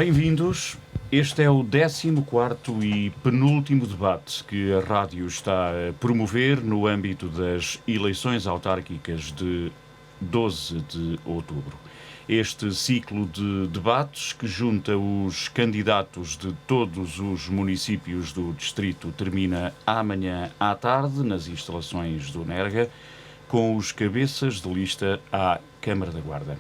Bem-vindos. Este é o 14º e penúltimo debate que a rádio está a promover no âmbito das eleições autárquicas de 12 de outubro. Este ciclo de debates que junta os candidatos de todos os municípios do distrito termina amanhã à tarde nas instalações do NERGA, com os cabeças de lista à Câmara da Guarda.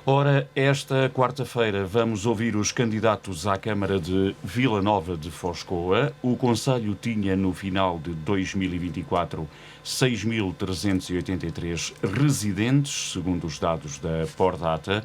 Ora, esta quarta-feira vamos ouvir os candidatos à Câmara de Vila Nova de Foscoa. O Conselho tinha, no final de 2024, 6.383 residentes, segundo os dados da Pordata.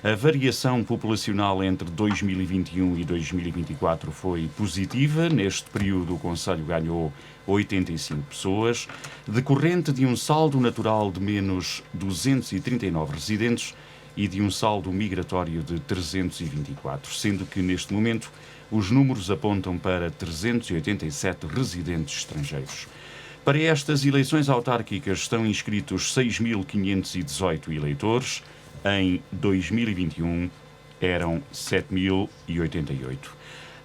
A variação populacional entre 2021 e 2024 foi positiva. Neste período, o Conselho ganhou 85 pessoas, decorrente de um saldo natural de menos 239 residentes e de um saldo migratório de 324, sendo que, neste momento, os números apontam para 387 residentes estrangeiros. Para estas eleições autárquicas estão inscritos 6.518 eleitores. Em 2021 eram 7.088.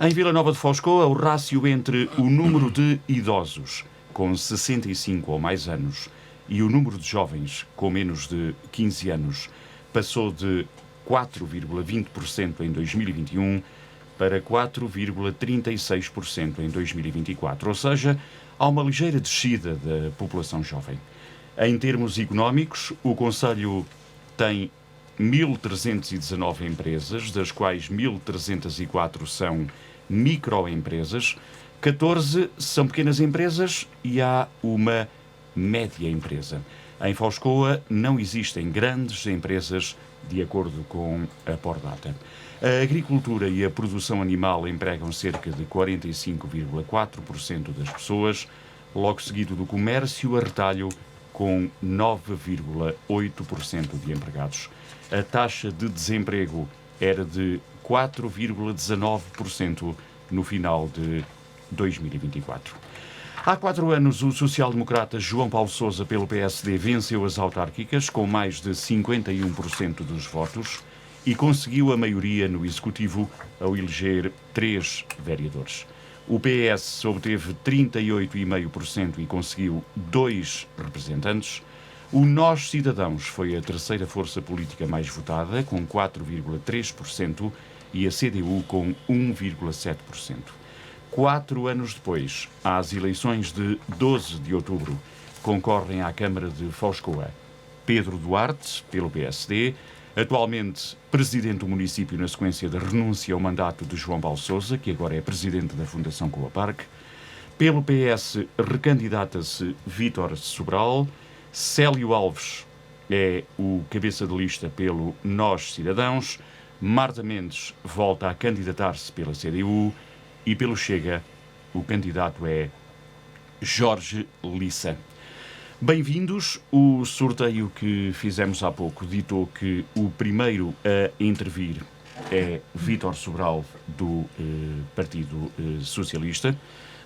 Em Vila Nova de Foscoa, o rácio entre o número de idosos com 65 ou mais anos e o número de jovens com menos de 15 anos passou de 4,20% em 2021 para 4,36% em 2024, ou seja, há uma ligeira descida da população jovem. Em termos económicos, o Conselho tem 1.319 empresas, das quais 1.304 são microempresas, 14 são pequenas empresas e há uma média empresa. Em Foscoa não existem grandes empresas, de acordo com a Pordata. A agricultura e a produção animal empregam cerca de 45,4% das pessoas, logo seguido do comércio a retalho, com 9,8% de empregados. A taxa de desemprego era de 4,19% no final de 2024. Há 4 anos, o social-democrata João Paulo Sousa, pelo PSD, venceu as autárquicas com mais de 51% dos votos e conseguiu a maioria no Executivo ao eleger 3 vereadores. O PS obteve 38,5% e conseguiu 2 representantes. O Nós Cidadãos foi a terceira força política mais votada, com 4,3%, e a CDU com 1,7%. 4 anos depois, às eleições de 12 de outubro, concorrem à Câmara de Foscoa Pedro Duarte, pelo PSD, atualmente presidente do município na sequência da renúncia ao mandato de João Paulo Sousa, que agora é presidente da Fundação Coaparque. Pelo PS, recandidata-se Vítor Sobral. Célio Alves é o cabeça de lista pelo Nós Cidadãos. Marta Mendes volta a candidatar-se pela CDU. E pelo Chega, o candidato é Jorge Lissa. Bem-vindos. O sorteio que fizemos há pouco ditou que o primeiro a intervir é Vítor Sobral, do Partido Socialista.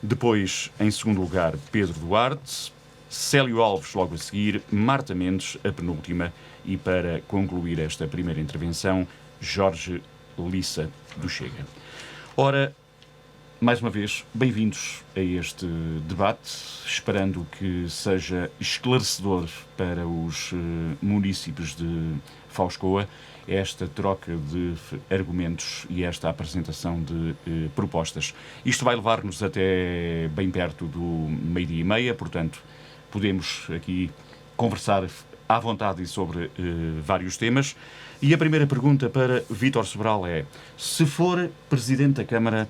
Depois, em segundo lugar, Pedro Duarte. Célio Alves logo a seguir, Marta Mendes, a penúltima. E para concluir esta primeira intervenção, Jorge Lissa, do Chega. Ora, mais uma vez, bem-vindos a este debate, esperando que seja esclarecedor para os municípios de Foscoa esta troca de argumentos e esta apresentação de propostas. Isto vai levar-nos até bem perto do 12:30, portanto, podemos aqui conversar à vontade sobre vários temas. E a primeira pergunta para Vítor Sobral é: se for Presidente da Câmara,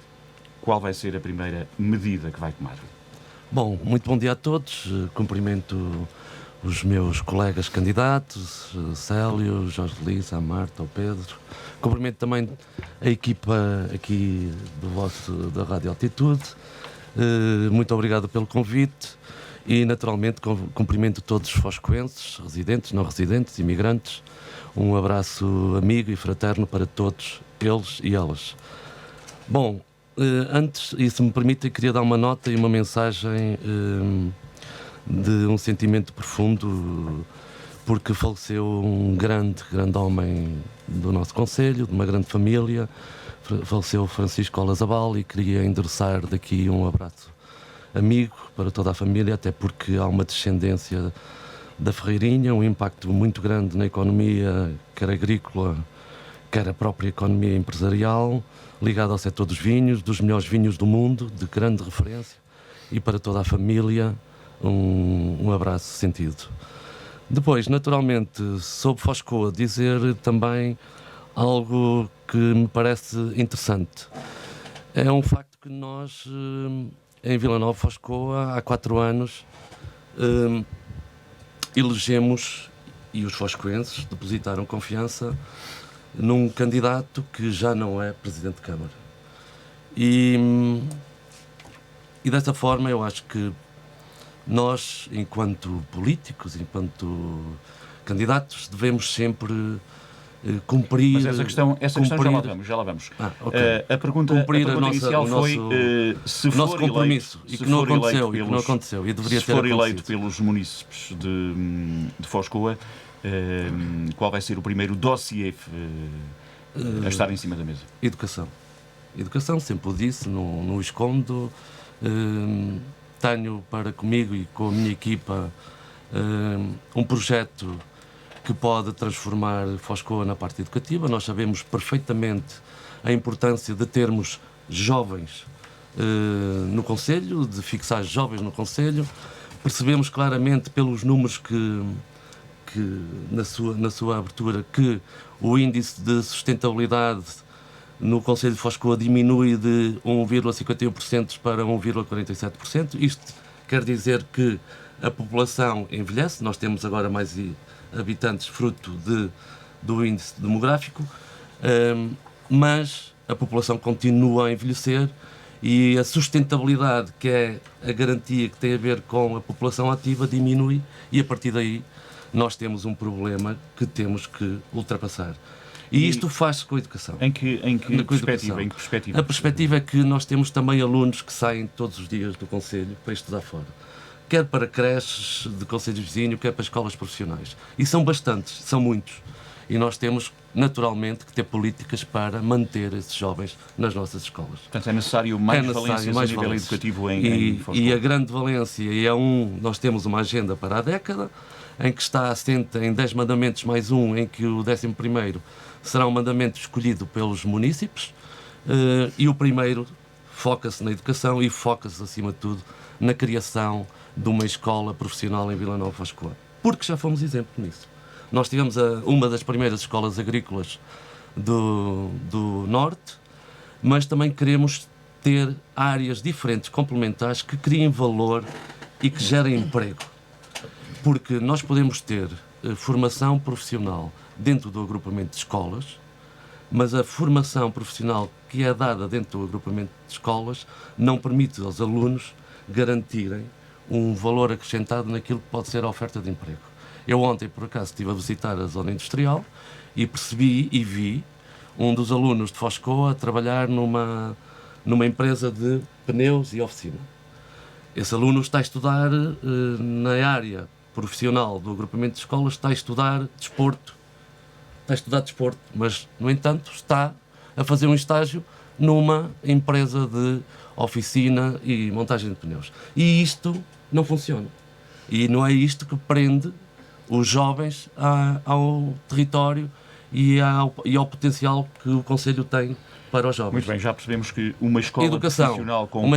qual vai ser a primeira medida que vai tomar? Bom, muito bom dia a todos. Cumprimento os meus colegas candidatos, Célio, Jorge Lissa, a Marta, o Pedro. Cumprimento também a equipa aqui da Rádio Altitude. Muito obrigado pelo convite e, naturalmente, cumprimento todos os foscoenses, residentes, não residentes, imigrantes. Um abraço amigo e fraterno para todos eles e elas. Bom, antes, e se me permitem, queria dar uma nota e uma mensagem de um sentimento profundo, porque faleceu um grande homem do nosso concelho, de uma grande família, faleceu Francisco Olazabal, e queria endereçar daqui um abraço amigo para toda a família, até porque há uma descendência da Ferreirinha, um impacto muito grande na economia, quer agrícola, quer a própria economia empresarial, ligada ao setor dos vinhos, dos melhores vinhos do mundo, de grande referência, e para toda a família um abraço sentido. Depois, naturalmente, sobre Foscoa, dizer também algo que me parece interessante. É um facto que nós, em Vila Nova de Foscoa, há 4 anos, elegemos, e os foscoenses depositaram confiança num candidato que já não é Presidente de Câmara. E dessa forma eu acho que nós, enquanto políticos, enquanto candidatos, devemos sempre cumprir... Mas essa questão já lá vamos. Okay. A pergunta inicial foi se for compromisso, e que não aconteceu, e deveria ter acontecido. Se for eleito pelos munícipes de Foscoa, qual vai ser o primeiro dossiê a estar em cima da mesa? Educação, sempre o disse, não o escondo. Tenho para comigo e com a minha equipa um projeto que pode transformar Foscoa na parte educativa. Nós sabemos perfeitamente a importância de termos jovens no Conselho, de fixar jovens no Conselho. Percebemos claramente pelos números que na sua abertura, que o índice de sustentabilidade no Conselho de Foscoa diminui de 1,51% para 1,47%. Isto quer dizer que a população envelhece. Nós temos agora mais habitantes fruto do índice demográfico, mas a população continua a envelhecer, e a sustentabilidade, que é a garantia que tem a ver com a população ativa, diminui, e a partir daí nós temos um problema que temos que ultrapassar. E isto faz-se com a educação. Em que perspectiva? A perspectiva é que nós temos também alunos que saem todos os dias do Conselho para estudar fora. Quer para creches de concelhos vizinhos, quer para escolas profissionais. E são bastantes, são muitos. E nós temos, naturalmente, que ter políticas para manter esses jovens nas nossas escolas. Portanto, é necessário mais valências a nível educativo em Foscoa. E a grande valência, nós temos uma agenda para a década, em que está assente em 10 mandamentos mais um, em que o 11º será um mandamento escolhido pelos munícipes, e o primeiro foca-se na educação e foca-se, acima de tudo, na criação de uma escola profissional em Vila Nova de Foscoa. Porque já fomos exemplo nisso. Nós tivemos uma das primeiras escolas agrícolas do Norte, mas também queremos ter áreas diferentes, complementares, que criem valor e que gerem emprego. Porque nós podemos ter formação profissional dentro do agrupamento de escolas, mas a formação profissional que é dada dentro do agrupamento de escolas não permite aos alunos garantirem um valor acrescentado naquilo que pode ser a oferta de emprego. Eu ontem, por acaso, estive a visitar a zona industrial e percebi e vi um dos alunos de Foscoa a trabalhar numa empresa de pneus e oficina. Esse aluno está a estudar na área profissional do agrupamento de escolas, está a estudar desporto, mas, no entanto, está a fazer um estágio numa empresa de oficina e montagem de pneus. E isto não funciona. E não é isto que prende os jovens ao território e ao potencial que o Conselho tem para os jovens. Muito bem, já percebemos que uma escola profissional com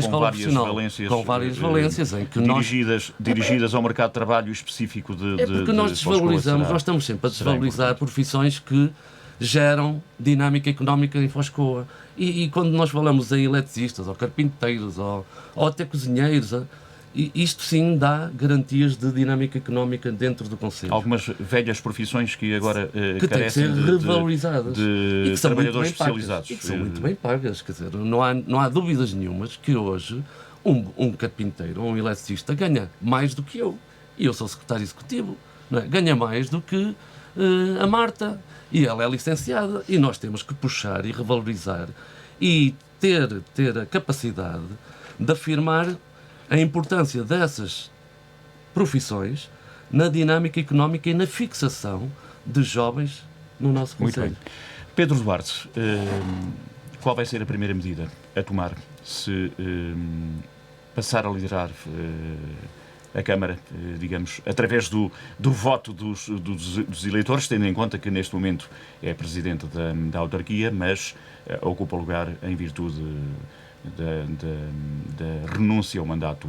várias valências em que dirigidas ao mercado de trabalho específico de porque nós desvalorizamos, nós estamos sempre a desvalorizar profissões que geram dinâmica económica em Foscoa. E quando nós falamos em eletricistas, ou carpinteiros, ou até cozinheiros, isto sim dá garantias de dinâmica económica dentro do Conselho. Algumas velhas profissões que agora que carecem têm que ser revalorizadas de e que são trabalhadores especializados. E que são muito bem pagas. Quer dizer, não há dúvidas nenhumas que hoje um carpinteiro ou um eletricista ganha mais do que eu. E eu sou secretário executivo. Não é? Ganha mais do que a Marta. E ela é licenciada. E nós temos que puxar e revalorizar e ter a capacidade de afirmar a importância dessas profissões na dinâmica económica e na fixação de jovens no nosso Conselho. Muito bem. Pedro Duarte, qual vai ser a primeira medida a tomar se passar a liderar a Câmara, digamos, através do voto dos eleitores, tendo em conta que neste momento é Presidente da autarquia, mas ocupa lugar em virtude da renúncia ao mandato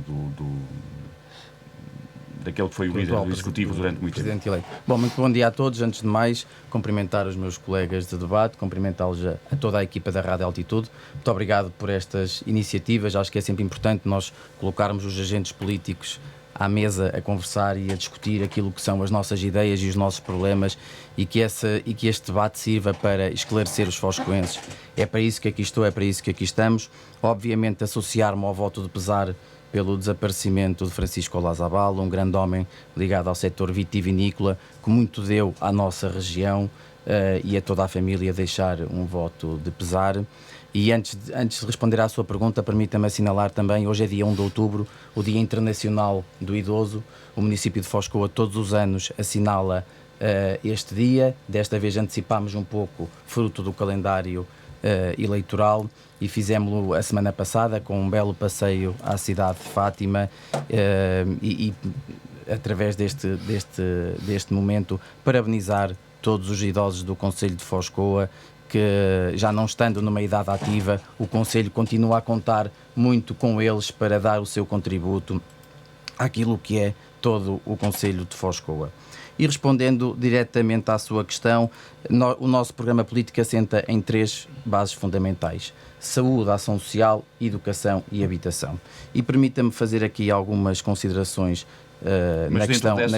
daquele que foi o líder do Executivo durante muito tempo. Presidente eleito. Bom, muito bom dia a todos. Antes de mais, cumprimentar os meus colegas de debate, cumprimentá-los a toda a equipa da Rádio Altitude. Muito obrigado por estas iniciativas. Acho que é sempre importante nós colocarmos os agentes políticos à mesa a conversar e a discutir aquilo que são as nossas ideias e os nossos problemas e que este debate sirva para esclarecer os foscoenses. É para isso que aqui estou, é para isso que aqui estamos. Obviamente, associar-me ao voto de pesar pelo desaparecimento de Francisco Olazabal, um grande homem ligado ao setor vitivinícola, que muito deu à nossa região e a toda a família, deixar um voto de pesar. E antes de responder à sua pergunta, permita-me assinalar também, hoje é dia 1 de outubro, o Dia Internacional do Idoso. O município de Foscoa todos os anos assinala este dia. Desta vez antecipámos um pouco, fruto do calendário eleitoral, e fizemos-lo a semana passada com um belo passeio à cidade de Fátima e através deste momento, parabenizar todos os idosos do Concelho de Foscoa, que já não estando numa idade ativa, o Concelho continua a contar muito com eles para dar o seu contributo àquilo que é todo o Concelho de Foscoa. E respondendo diretamente à sua questão, o nosso programa político assenta em 3 bases fundamentais: saúde, ação social, educação e habitação. E permita-me fazer aqui algumas considerações na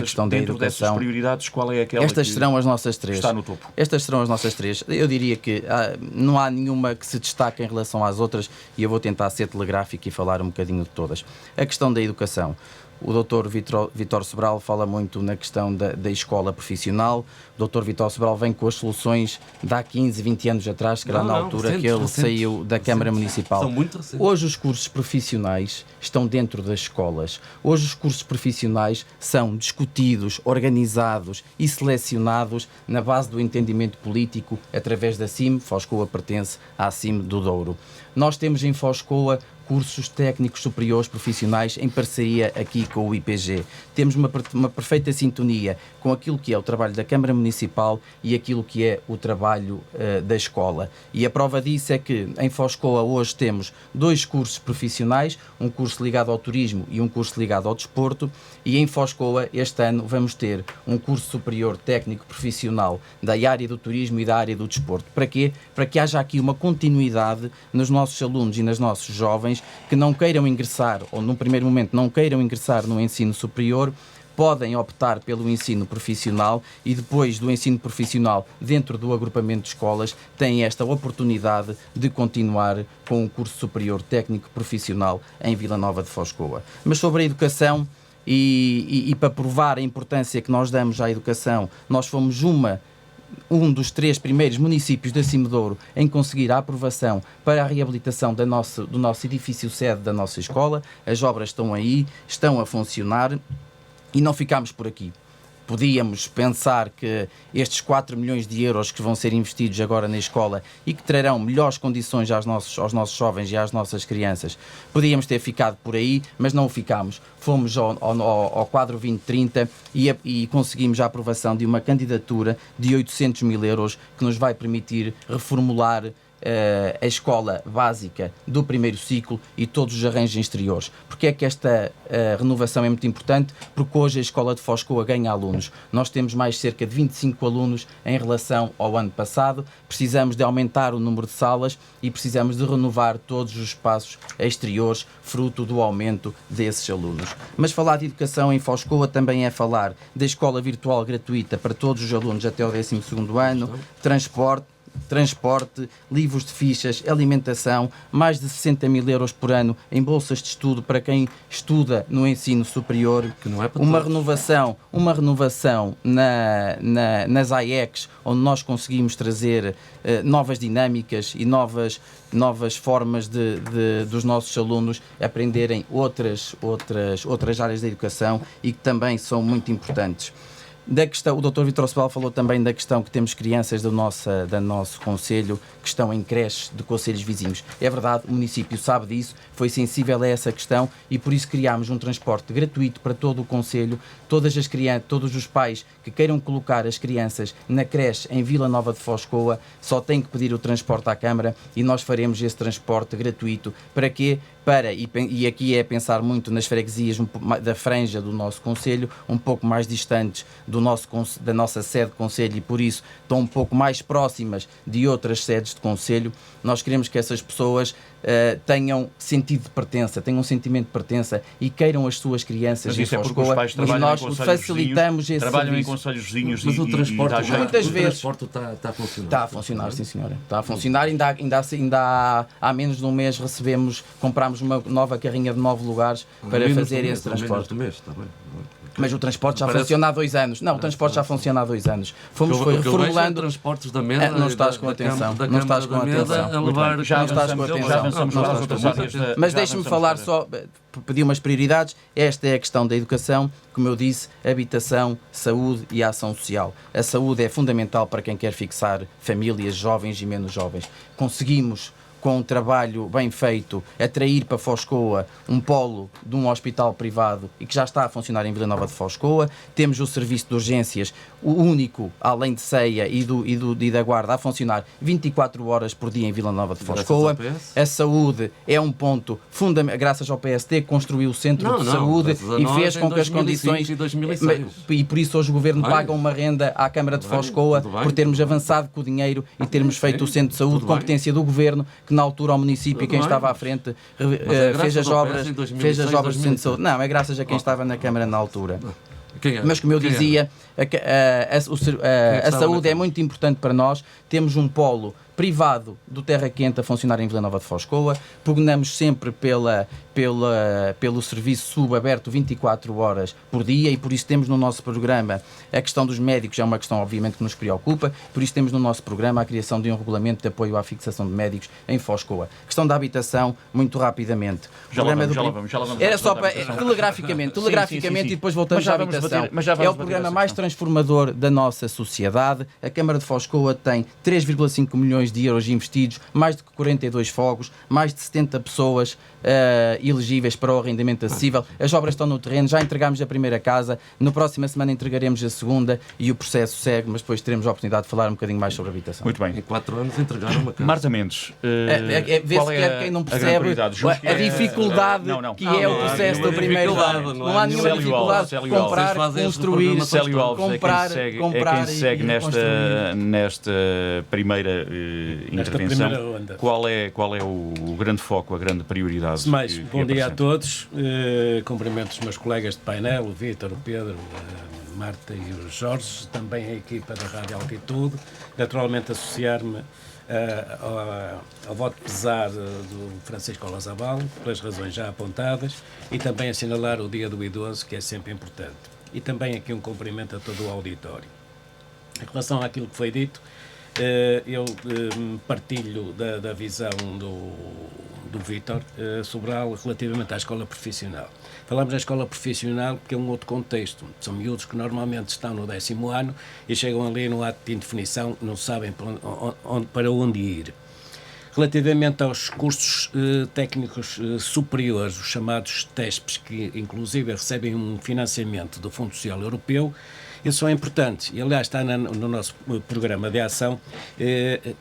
questão da educação. Dessas prioridades, qual é aquela Estas serão as nossas 3. Está no topo? Estas serão as nossas 3. Eu diria que não há nenhuma que se destaque em relação às outras, e eu vou tentar ser telegráfico e falar um bocadinho de todas. A questão da educação. O Dr. Vítor Sobral fala muito na questão da escola profissional. O Dr. Vítor Sobral vem com as soluções de há 15, 20 anos atrás, que era na altura que ele saiu da Câmara Municipal. São muito recentes. Hoje os cursos profissionais estão dentro das escolas. Hoje os cursos profissionais são discutidos, organizados e selecionados na base do entendimento político através da CIM. Foscoa pertence à CIM do Douro. Nós temos em Foscoa cursos técnicos superiores profissionais em parceria aqui com o IPG. Temos uma perfeita sintonia com aquilo que é o trabalho da Câmara Municipal e aquilo que é o trabalho da escola. E a prova disso é que em Foscoa hoje temos 2 cursos profissionais, um curso ligado ao turismo e um curso ligado ao desporto, e em Foscoa este ano vamos ter um curso superior técnico profissional da área do turismo e da área do desporto. Para quê? Para que haja aqui uma continuidade nos nossos alunos e nos nossos jovens que não queiram ingressar, ou num primeiro momento não queiram ingressar no ensino superior, podem optar pelo ensino profissional e depois do ensino profissional, dentro do agrupamento de escolas, têm esta oportunidade de continuar com um curso superior técnico profissional em Vila Nova de Foscoa. Mas sobre a educação e para provar a importância que nós damos à educação, nós fomos um dos 3 primeiros municípios da Cima de Ouro em conseguir a aprovação para a reabilitação do nosso edifício sede da nossa escola. As obras estão aí, estão a funcionar e não ficámos por aqui. Podíamos pensar que estes 4 milhões de euros que vão ser investidos agora na escola e que trarão melhores condições aos nossos jovens e às nossas crianças, podíamos ter ficado por aí, mas não o ficámos. Fomos ao quadro 2030 e conseguimos a aprovação de uma candidatura de 800 mil euros que nos vai permitir reformular a escola básica do primeiro ciclo e todos os arranjos exteriores. Porque é que esta renovação é muito importante? Porque hoje a escola de Foscoa ganha alunos. Nós temos mais cerca de 25 alunos em relação ao ano passado. Precisamos de aumentar o número de salas e precisamos de renovar todos os espaços exteriores, fruto do aumento desses alunos. Mas falar de educação em Foscoa também é falar da escola virtual gratuita para todos os alunos até o 12º ano, transporte, livros de fichas, alimentação, mais de 60 mil euros por ano em bolsas de estudo para quem estuda no ensino superior, que não é para uma renovação nas AECs, onde nós conseguimos trazer novas dinâmicas e novas formas dos nossos alunos aprenderem outras áreas da educação e que também são muito importantes. Da questão, o Dr. Vítor Sebal falou também da questão que temos crianças do nosso Conselho que estão em creches de concelhos vizinhos. É verdade, o município sabe disso, foi sensível a essa questão e por isso criámos um transporte gratuito para todo o Conselho. Todas as crianças, todos os pais que queiram colocar as crianças na creche em Vila Nova de Foscoa só têm que pedir o transporte à Câmara e nós faremos esse transporte gratuito. Para quê? E aqui é pensar muito nas freguesias da franja do nosso Conselho, um pouco mais distantes da nossa sede de Conselho e por isso estão um pouco mais próximas de outras sedes de Conselho. Nós queremos que essas pessoas tenham sentido de pertença, tenham um sentimento de pertença e queiram as suas crianças em Foscoa e nós facilitamos esse trabalham serviço. em concelhos vizinhos. Mas o transporte, muitas vezes está a funcionar. Está a funcionar, sim senhora. Está a funcionar. Ainda há menos de um mês comprámos uma nova carrinha de 9 lugares para fazer esse transporte. Mas o transporte já funciona há 2 anos. Não, o transporte já funciona há 2 anos. Fomos reformulando transportes da mesa. Não estás com atenção. Não estás com atenção. Já avançamos para as outras áreas. Mas deixe-me falar só, pedir umas prioridades. Esta é a questão da educação, como eu disse, habitação, saúde e ação social. A saúde é fundamental para quem quer fixar famílias jovens e menos jovens. Conseguimos, com um trabalho bem feito, atrair para Foscoa um polo de um hospital privado e que já está a funcionar em Vila Nova de Foscoa. Temos o serviço de urgências, o único, além de Ceia e da Guarda, a funcionar 24 horas por dia em Vila Nova de Foscoa. A saúde é um ponto fundamental, graças ao PSD, que construiu o centro de saúde e fez com que as condições... E por isso hoje o Governo paga uma renda à Câmara de Foscoa por termos avançado com o dinheiro e termos feito o centro de saúde, competência do Governo, que na altura ao município e quem estava à frente fez as obras do centro de saúde. Não, é graças a quem estava na Câmara na altura. Mas como eu dizia, a saúde é muito importante para nós. Temos um polo privado do Terra Quente a funcionar em Vila Nova de Foscoa. Pugnamos sempre pelo serviço subaberto 24 horas por dia e por isso temos no nosso programa a questão dos médicos, é uma questão obviamente que nos preocupa, por isso temos no nosso programa a criação de um regulamento de apoio à fixação de médicos em Foscoa. Questão da habitação, muito rapidamente. Já lá vamos. Era só para, telegraficamente e depois voltamos à habitação. É o programa mais transformador da nossa sociedade. A Câmara de Foscoa tem 3,5 milhões de euros investidos, mais de 42 fogos, mais de 70 pessoas elegíveis para o arrendamento acessível. As obras estão no terreno, já entregámos a primeira casa, na próxima semana entregaremos a segunda e o processo segue, mas depois teremos a oportunidade de falar um bocadinho mais sobre a habitação. Muito bem. Em 4 anos entregaram uma casa. Marta Mendes, qual é quem não percebe a dificuldade que é o processo do primeiro ano. Não há nenhuma dificuldade de comprar, construir, comprar é quem segue nesta primeira intervenção. Qual é o grande foco, a grande prioridade? Mais, bom dia a todos. Cumprimento os meus colegas de painel, o Vítor, o Pedro, a Marta e o Jorge, também a equipa da Rádio Altitude. Naturalmente associar-me ao voto de pesar do Francisco Olazabal, pelas razões já apontadas, e também assinalar o Dia do Idoso, que é sempre importante. E também aqui um cumprimento a todo o auditório. Em relação àquilo que foi dito, eu partilho da visão do Vítor relativamente à escola profissional. Falamos da escola profissional porque é um outro contexto. São miúdos que normalmente estão no 10º ano e chegam ali no ato de indefinição, não sabem para onde ir. Relativamente aos cursos técnicos superiores, os chamados TESPs, que inclusive recebem um financiamento do Fundo Social Europeu, isso é importante. E, aliás, está no nosso programa de ação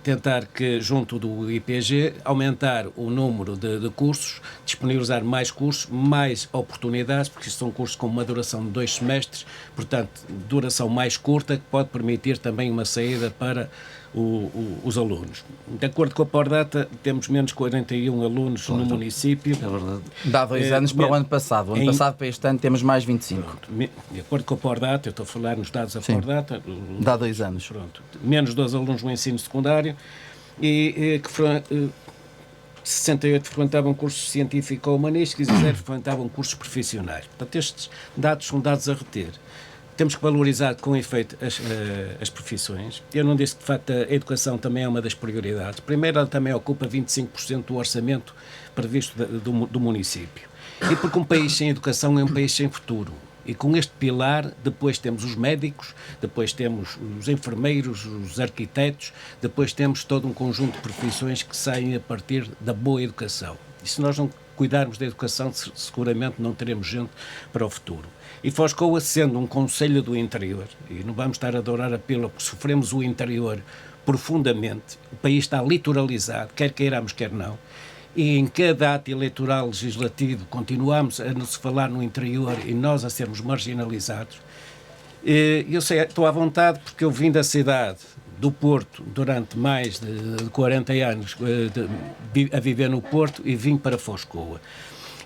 tentar que, junto do IPG, aumentar o número de cursos, disponibilizar mais cursos, mais oportunidades, porque isto são cursos com uma duração de 2 semestres, portanto, duração mais curta, que pode permitir também uma saída para os alunos. De acordo com a Pordata, temos menos 41 alunos no município. É verdade. Dá 2 anos para o ano passado. O ano passado para este ano temos mais 25. Pronto. De acordo com a Pordata, eu estou a falar nos dados da Pordata. Dá 2 anos. Pronto. Menos 2 alunos no ensino secundário e que 68 frequentavam cursos científico ou humanísticos e 0 frequentavam cursos profissionais. Portanto, estes dados são dados a reter. Temos que valorizar com efeito as profissões. Eu não disse que, de facto, a educação também é uma das prioridades. Primeiro, ela também ocupa 25% do orçamento previsto do município. E porque um país sem educação é um país sem futuro. E com este pilar, depois temos os médicos, depois temos os enfermeiros, os arquitetos, depois temos todo um conjunto de profissões que saem a partir da boa educação. E se nós não cuidarmos da educação, seguramente não teremos gente para o futuro. E Foz de Coa, sendo um concelho do interior, e não vamos estar a adorar a pílula, porque sofremos o interior profundamente, o país está litoralizado, quer queiramos, quer não, e em cada ato eleitoral legislativo continuamos a nos falar no interior e nós a sermos marginalizados. Eu sei, estou à vontade porque eu vim da cidade do Porto durante mais de 40 anos a viver no Porto e vim para Foz de Coa.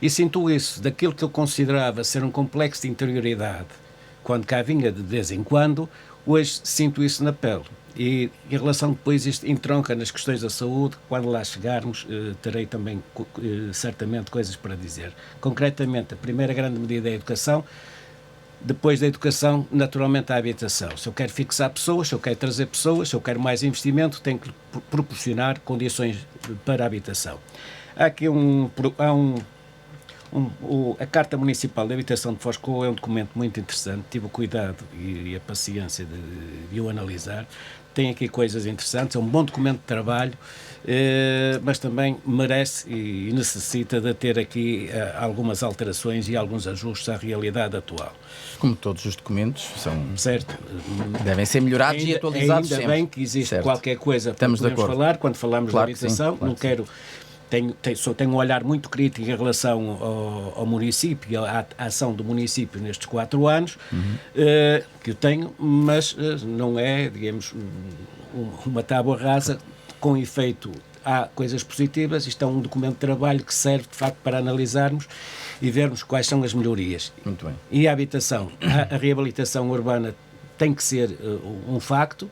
E sinto isso, daquilo que eu considerava ser um complexo de interioridade, quando cá vinha de vez em quando, hoje sinto isso na pele. E em relação depois, isto entronca nas questões da saúde, quando lá chegarmos, terei também certamente coisas para dizer. Concretamente, a primeira grande medida é a educação, depois da educação, naturalmente, a habitação. Se eu quero fixar pessoas, se eu quero trazer pessoas, se eu quero mais investimento, tenho que proporcionar condições para a habitação. Há aqui a Carta Municipal de Habitação de Foz de Coa é um documento muito interessante, tive o cuidado e a paciência de o analisar. Tem aqui coisas interessantes, é um bom documento de trabalho, mas também merece e necessita de ter aqui algumas alterações e alguns ajustes à realidade atual. Como todos os documentos, Certo. devem ser melhorados e atualizados ainda sempre. bem que existe Certo. qualquer coisa que Estamos de podemos acordo. falar quando falamos Claro de que sim, habitação. claro Não que sim. quero... Tenho um olhar muito crítico em relação ao município e à ação do município nestes 4 anos, que eu tenho, mas não é, digamos, uma tábua rasa. Com efeito, há coisas positivas. Isto é um documento de trabalho que serve, de facto, para analisarmos e vermos quais são as melhorias. Muito bem. E a habitação, a reabilitação urbana tem que ser um facto.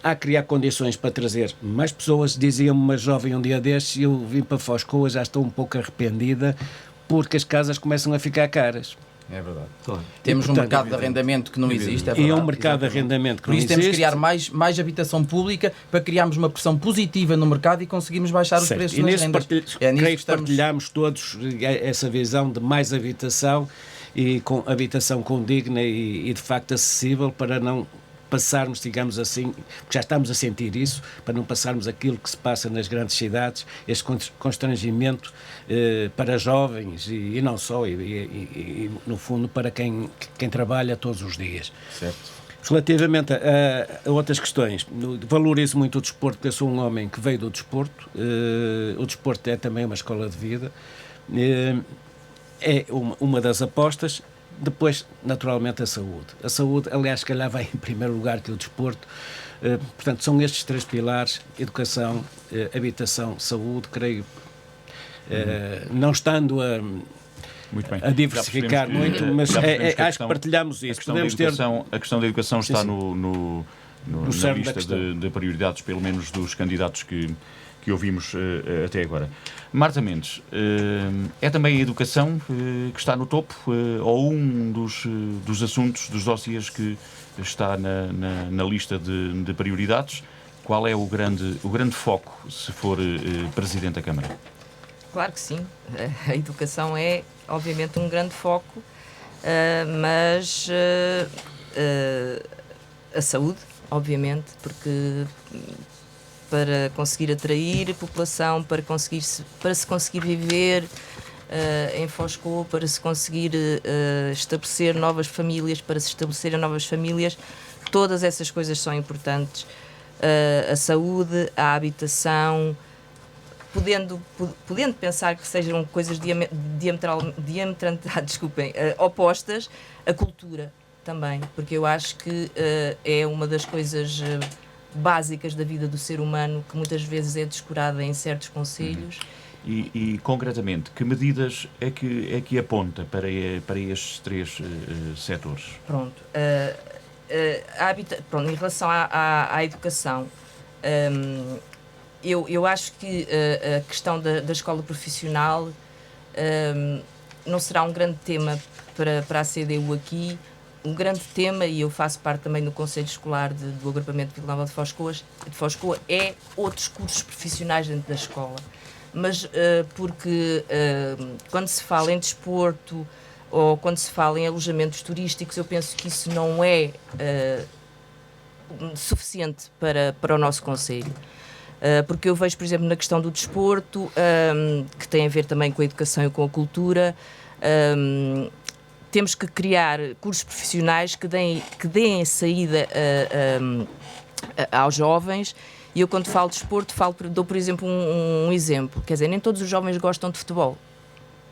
Há que criar condições para trazer mais pessoas. Dizia-me uma jovem um dia destes, eu vim para Foz de Coa, já estou um pouco arrependida, porque as casas começam a ficar caras. É verdade. Claro. Temos um portanto, mercado de arrendamento que não existe, é E verdade. é um mercado de Exatamente. arrendamento que Por não isso temos que existe. criar mais habitação pública para criarmos uma pressão positiva no mercado e conseguirmos baixar os Certo. preços E nas nesse rendas. creio nisso que estamos... partilhamos todos essa visão de mais habitação e com habitação condigna e de facto acessível, para não passarmos, digamos assim, porque já estamos a sentir isso, para não passarmos aquilo que se passa nas grandes cidades, este constrangimento para jovens e não só, e no fundo para quem trabalha todos os dias. Certo. Relativamente a outras questões, valorizo muito o desporto, porque eu sou um homem que veio do desporto. O desporto é também uma escola de vida, é uma das apostas. Depois, naturalmente, a saúde. A saúde, aliás, se calhar vai em primeiro lugar que o desporto. Portanto, são estes 3 pilares: educação, habitação, saúde, creio. Não estando Muito bem. a diversificar Já percebemos muito, mas já percebemos que a acho que partilhamos isso. A questão da educação está sim. na cerne da lista questão. de prioridades, pelo menos dos candidatos que ouvimos até agora. Marta Mendes, é também a educação que está no topo, ou um dos assuntos, dos dossiês que está na lista de prioridades? Qual é o grande foco, se for Presidente da Câmara? Claro que sim. A educação é, obviamente, um grande foco, mas a saúde, obviamente, porque para conseguir atrair a população, para se conseguir viver em Foz de Coa, para se conseguir estabelecer novas famílias, para se estabelecerem novas famílias, todas essas coisas são importantes. A saúde, a habitação, podendo pensar que sejam coisas diametralmente opostas, a cultura também, porque eu acho que é uma das coisas básicas da vida do ser humano, que muitas vezes é descurada em certos concelhos. E concretamente, que medidas é que aponta para estes 3 setores? Pronto. Em relação à educação, eu acho que a questão da escola profissional não será um grande tema para a CDU aqui. Um grande tema, e eu faço parte também do Conselho Escolar do Agrupamento de Vila Nova de Foz de Coa, é outros cursos profissionais dentro da escola. Mas porque quando se fala em desporto, ou quando se fala em alojamentos turísticos, eu penso que isso não é suficiente para o nosso concelho. Porque eu vejo, por exemplo, na questão do desporto, que tem a ver também com a educação e com a cultura, temos que criar cursos profissionais que deem saída aos jovens. E eu, quando falo de desporto, dou, por exemplo, um exemplo. Quer dizer, nem todos os jovens gostam de futebol,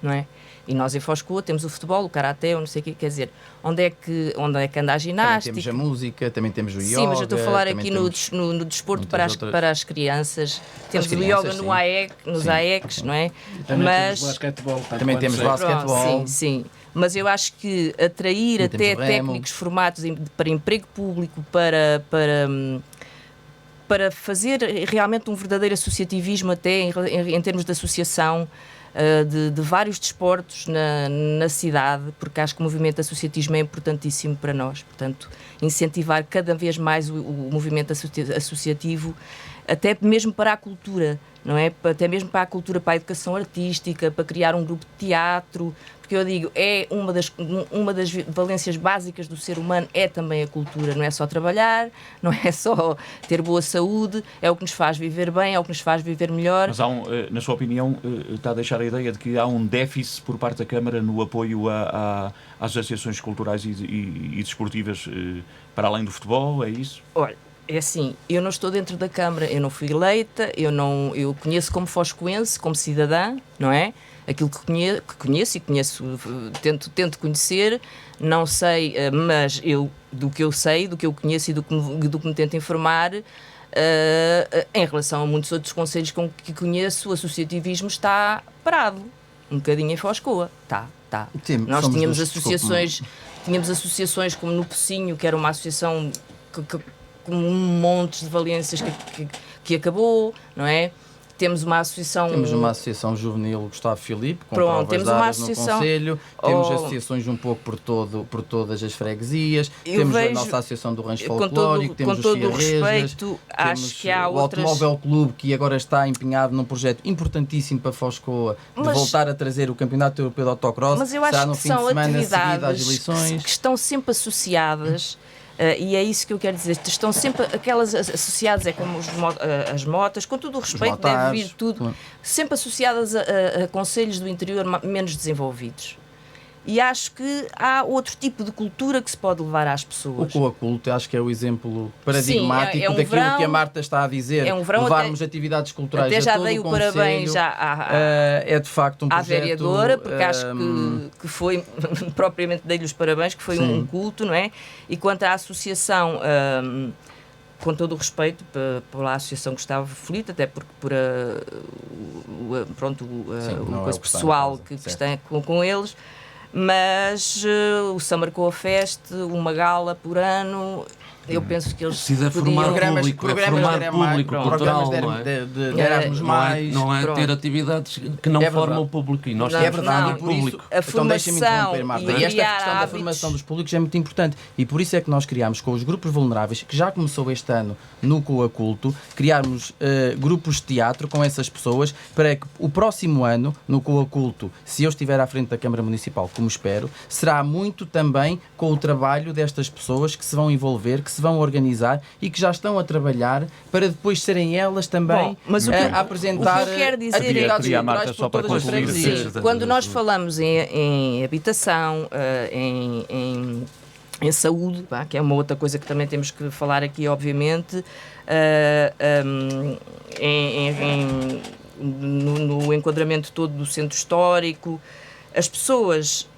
não é? E nós em Foz de Coa temos o futebol, o karaté, ou não sei o quê, quer dizer, onde é que anda a ginástica? Também temos a música, também temos o yoga. Sim, mas eu estou a falar aqui temos no desporto muitas para as crianças. Temos o crianças, yoga no sim. AEC, nos Sim. AECs, não é? Também Mas temos basquetebol. Também temos basquetebol. sim, sim. Mas eu acho que atrair Também até temos o remo. técnicos formados para emprego público, para fazer realmente um verdadeiro associativismo até em termos de associação de vários desportos na cidade, porque acho que o movimento associativismo é importantíssimo para nós. Portanto, incentivar cada vez mais o movimento associativo, até mesmo para a cultura, não é? Até mesmo para a cultura, para a educação artística, para criar um grupo de teatro, porque eu digo, uma das valências básicas do ser humano é também a cultura, não é só trabalhar, não é só ter boa saúde, é o que nos faz viver bem, é o que nos faz viver melhor. Mas na sua opinião, está a deixar a ideia de que há um déficit por parte da Câmara no apoio às associações culturais e desportivas para além do futebol, é isso? Olha, é assim, eu não estou dentro da Câmara, eu não fui eleita, eu conheço como foscoense, como cidadã, não é? Aquilo que conheço e tento conhecer, não sei, mas do que eu sei, do que eu conheço e do que me tento informar, em relação a muitos outros concelhos que conheço, o associativismo está parado, um bocadinho em Foz de Coa, está. Sim, Nós tínhamos associações como no Pocinho, que era uma associação com um monte de valências que acabou, não é? Temos uma associação juvenil Gustavo Filipe, com Pronto, provas temos uma dadas no Conselho, temos Oh. associações um pouco por todas as freguesias, Eu temos a vejo, nossa Associação do Rancho com Folclórico, temos todo os o Ciarresgas, respeito, temos acho que há o outras... Automóvel Clube, que agora está empenhado num projeto importantíssimo para Foz de Coa, de Mas- voltar a trazer o Campeonato Europeu de Autocross, Mas eu será acho no que fim de são semana seguido às atividades eleições. que estão sempre associadas, e é isso que eu quero dizer, estão sempre aquelas associadas, é como as motas, com todo o respeito, deve motares, vir tudo, claro. sempre associadas a concelhos do interior menos desenvolvidos. E acho que há outro tipo de cultura que se pode levar às O pessoas. Coa Culto, acho que é o exemplo paradigmático Sim, é um daquilo verão, que a Marta está a dizer, é um verão, levarmos atividades culturais Até a já todo dei o o parabéns Concelho. É de facto um à projeto... vereadora, porque acho que foi, propriamente dei-lhe os parabéns, que foi Sim. um culto, não é? E quanto à associação, com todo o respeito pela Associação Gustavo Filipe, até porque não o é coisa o que está em pessoal causa, que certo. está com eles, mas o Summer Coa Fest, uma gala por ano, eu penso que eles Preciso é podiam... formar público, é formar público cultural, não é? de Erasmus+. Não é ter Pronto. atividades que não É formam verdade. público e nós Não, É temos verdade, não, e por isso, público. a então deixem-me formação interromper, Marta. e E esta criar questão da hábitos- formação dos públicos é muito importante e por isso é que nós criámos com os grupos vulneráveis, que já começou este ano no Coa Culto, criarmos grupos de teatro com essas pessoas para que o próximo ano, no Coa Culto, se eu estiver à frente da Câmara Municipal, como espero, será muito também com o trabalho destas pessoas que se vão envolver, que se vão organizar e que já estão a trabalhar para depois serem elas também Bom, mas o que eu- a apresentar o que eu quero dizer- atividades Queria a Marta culturais só por para todas as concluir. freguesias. Sim, quando nós falamos em habitação, em saúde, pá, que é uma outra coisa que também temos que falar aqui, obviamente, no enquadramento todo do centro histórico, as pessoas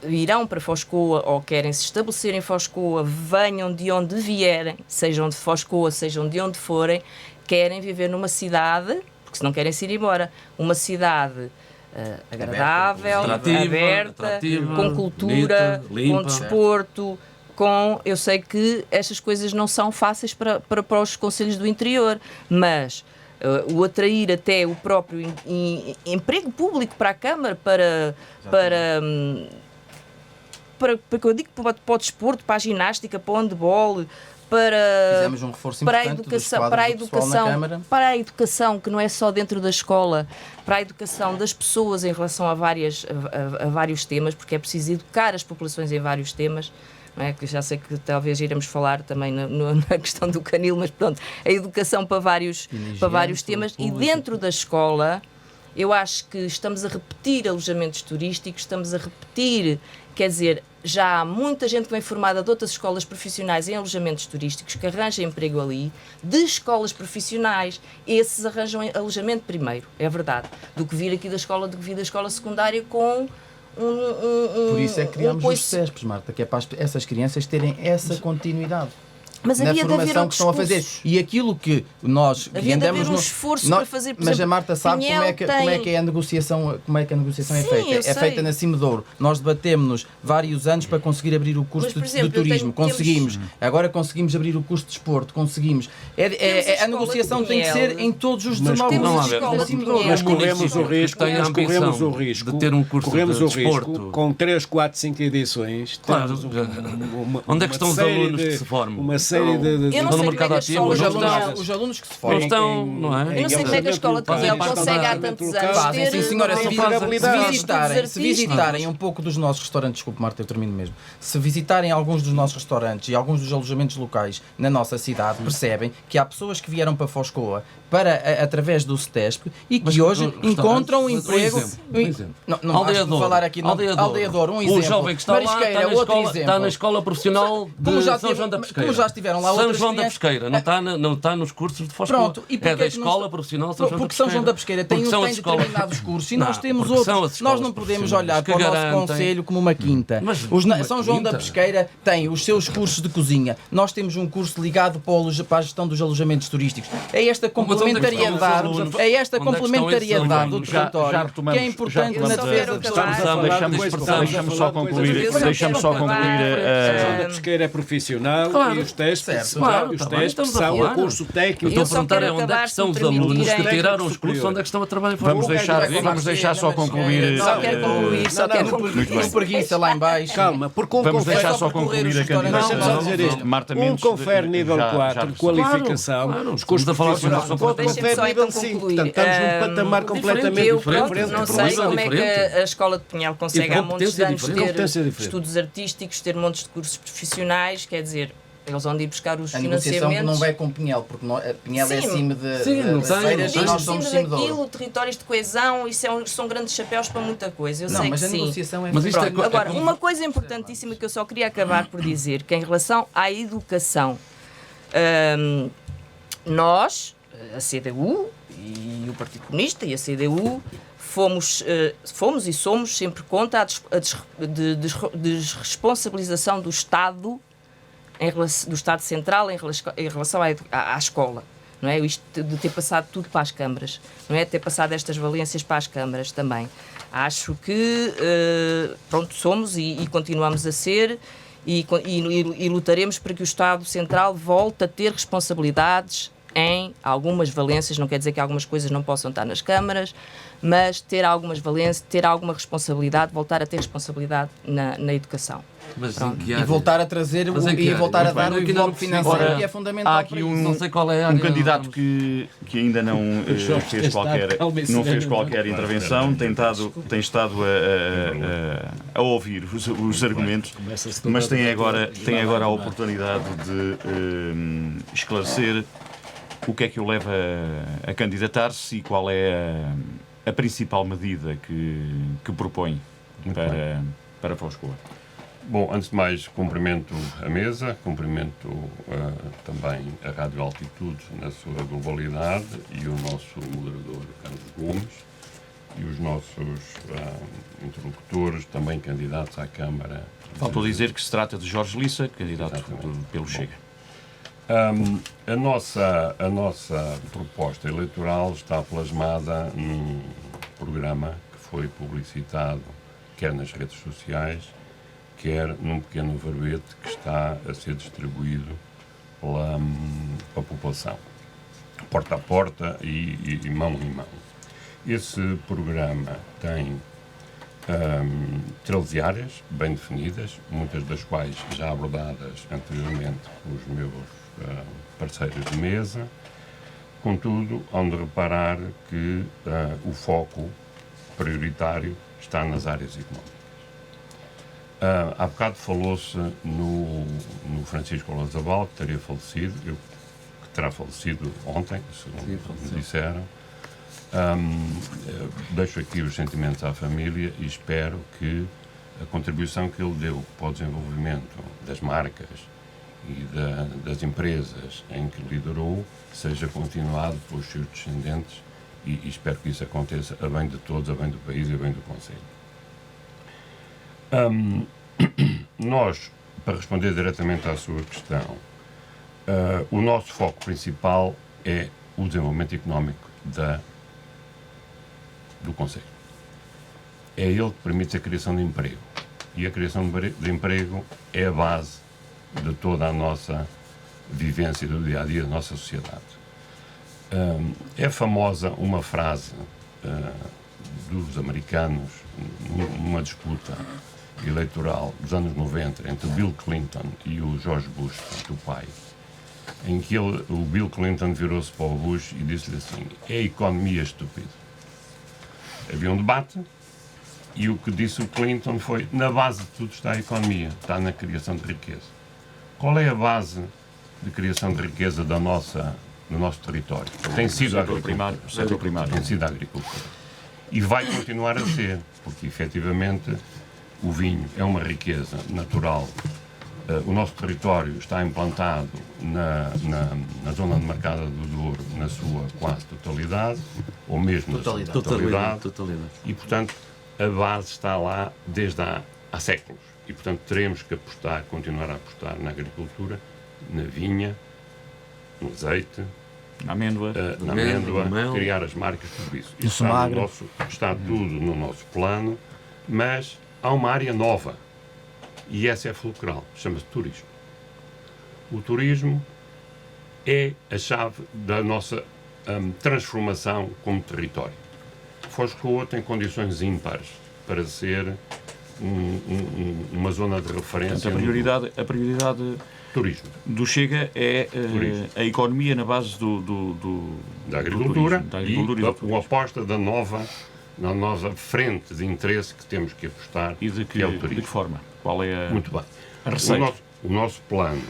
irão para Foz de Coa ou querem se estabelecer em Foz de Coa, venham de onde vierem, sejam de Foz de Coa, sejam de onde forem, querem viver numa cidade, porque se não querem se ir embora, uma cidade agradável, aberta, com cultura, bonita, limpa. com desporto, eu sei que estas coisas não são fáceis para os concelhos do interior, mas o atrair até o próprio eu digo para o desporto, para a ginástica, para o handball, Fizemos um reforço para a importante dos educação, quadros do pessoal na Câmara. para a educação, que não é só dentro da escola, para a educação das pessoas em relação a vários temas, porque é preciso educar as populações em vários temas. Não é? Que já sei que talvez iremos falar também na questão do canil, mas pronto, a educação para vários temas. E dentro da escola, eu acho que estamos a repetir alojamentos turísticos, estamos a repetir, quer dizer, já há muita gente que vem formada de outras escolas profissionais em alojamentos turísticos que arranja emprego ali, de escolas profissionais, esses arranjam alojamento primeiro, é verdade, do que vir aqui da escola secundária com Por isso é que criamos os CESPs, Marta, que é para essas crianças terem essa continuidade. Mas na havia de haver formação que estão a fazer. E aquilo que nós havia de haver um esforço para fazer, por mas exemplo, a Marta sabe como é que a negociação, é feita. É feita na Cimedouro. Nós debatemos-nos vários anos para conseguir abrir o curso de turismo. Conseguimos. Agora conseguimos abrir o curso de desporto. Conseguimos. A negociação tem que ser em todos os 19 da Cimedouro. Mas corremos o risco de ter um curso de desporto. Com 3, 4, 5 edições. Claro. Onde é que estão os alunos que se formam? Uma série de eu não sei como é que a escola os alunos que se formam estão, não é? Eu não sei como é que a escola consegue há tantos anos fazem, sim, senhora, se visitarem visitarem um pouco dos nossos restaurantes, desculpe, Marta, eu termino mesmo. Se visitarem alguns dos nossos restaurantes e alguns dos alojamentos locais na nossa cidade, percebem que há pessoas que vieram para Foscoa através do CETESP e que hoje encontram um emprego. Não basta falar aqui Aldeia-Douro, um exemplo. O jovem que está lá está na escola profissional de São João da Pesqueira. Como já estiveram lá São João da Pesqueira, não está nos cursos de Foscoa. Pronto, e é da escola profissional São João da Pesqueira. Porque São João da Pesqueira tem determinados cursos e nós temos outros. Nós não podemos olhar para o nosso concelho como uma quinta. São João da Pesqueira tem os seus cursos de cozinha. Nós temos um curso ligado para a gestão dos alojamentos turísticos. É esta complementariedade do território que é importante na defesa de Deixa-me só concluir. A João da Pesqueira é profissional e os testes são o curso técnico. Estou a perguntar onde é que estão os alunos que tiraram os cursos, onde é que estão a trabalhar. Vamos deixar só concluir. Só quero concluir. Não preguiça lá em baixo. Calma, porque vamos deixar só concluir a candidatura. Marta Mendes confere nível 4 de qualificação. Os cursos profissionais não podem conferir nível 5. Portanto, estamos num patamar completamente diferente. Não sei como é que a Escola de Pinhal consegue há montes de anos ter estudos artísticos, ter montes de cursos profissionais, quer dizer, eles vão de ir buscar os financiamentos. A negociação que não vai com Pinhel, porque Pinhel é acima de feiras e nós somos cima daquilo, territórios de coesão, isso são grandes chapéus para muita coisa. Eu sei mas que a negociação é... Mas isto agora, uma coisa importantíssima que eu só queria acabar por dizer, que em relação à educação, nós, a CDU e o Partido Comunista e a CDU, fomos e somos sempre contra a desresponsabilização do Estado, do Estado Central em relação à escola. Não é? Isto de ter passado tudo para as câmaras, não é? Ter passado estas valências para as câmaras também. Acho que somos e continuamos a ser e lutaremos para que o Estado Central volte a ter responsabilidades em algumas valências, não quer dizer que algumas coisas não possam estar nas câmaras, mas ter algumas valências, ter alguma responsabilidade, voltar a ter responsabilidade na educação. E voltar a trazer e voltar a dar o envelope financeiro que é fundamental. Há aqui um candidato que ainda não fez qualquer intervenção, tem estado a ouvir os argumentos, mas tem agora a oportunidade de esclarecer o que é que o leva a candidatar-se e qual é a principal medida que propõe para Foscoa. Bom, antes de mais, cumprimento a mesa, cumprimento também a Rádio Altitude na sua globalidade e o nosso moderador Carlos Gomes e os nossos interlocutores, também candidatos à Câmara. Faltou dizer que se trata de Jorge Lissa, candidato pelo Chega. A nossa proposta eleitoral está plasmada num programa que foi publicitado quer nas redes sociais, quer num pequeno verbete que está a ser distribuído pela população, porta a porta e mão em mão. Esse programa tem 13 áreas bem definidas, muitas das quais já abordadas anteriormente pelos meus parceiros de mesa. Contudo, hão de reparar que o foco prioritário está nas áreas económicas. Há bocado falou-se no Francisco Olazabal, que teria falecido, que terá falecido ontem, segundo me disseram. Deixo aqui os sentimentos à família e espero que a contribuição que ele deu para o desenvolvimento das marcas e das empresas em que liderou seja continuado pelos seus descendentes e espero que isso aconteça a bem de todos, a bem do país e a bem do Conselho. Nós, para responder diretamente à sua questão, o nosso foco principal é o desenvolvimento económico do Conselho. É ele que permite a criação de emprego. E a criação de emprego é a base de toda a nossa vivência do dia-a-dia da nossa sociedade. É famosa uma frase dos americanos numa disputa eleitoral dos anos 90 entre Bill Clinton e o George Bush, o pai, em que o Bill Clinton virou-se para o Bush e disse-lhe assim: é a economia estúpida. Havia um debate e o que disse o Clinton foi: na base de tudo está a economia, está na criação de riqueza. Qual é a base de criação de riqueza do nosso território? Tem sido a agricultura. Setor primário. Tem sido a agricultura. E vai continuar a ser, porque efetivamente o vinho é uma riqueza natural. O nosso território está implantado na zona demarcada do Douro na sua quase totalidade, ou mesmo totalidade. E, portanto, a base está lá desde há séculos. E, portanto, teremos que continuar a apostar na agricultura, na vinha, no azeite, Na amêndoa. na amêndoa, criar as marcas, tudo isso. Isso está tudo no nosso plano, mas há uma área nova. E essa é fulcral, chama-se turismo. O turismo é a chave da nossa transformação como território. Foz de Coa tem condições ímpares para ser uma zona de referência. Portanto, a prioridade turismo. do Chega é a economia na base Da agricultura, do turismo, e a aposta na nova frente de interesse que temos que apostar, E que é o turismo. de que forma? Qual é Muito bem. a receita? O nosso plano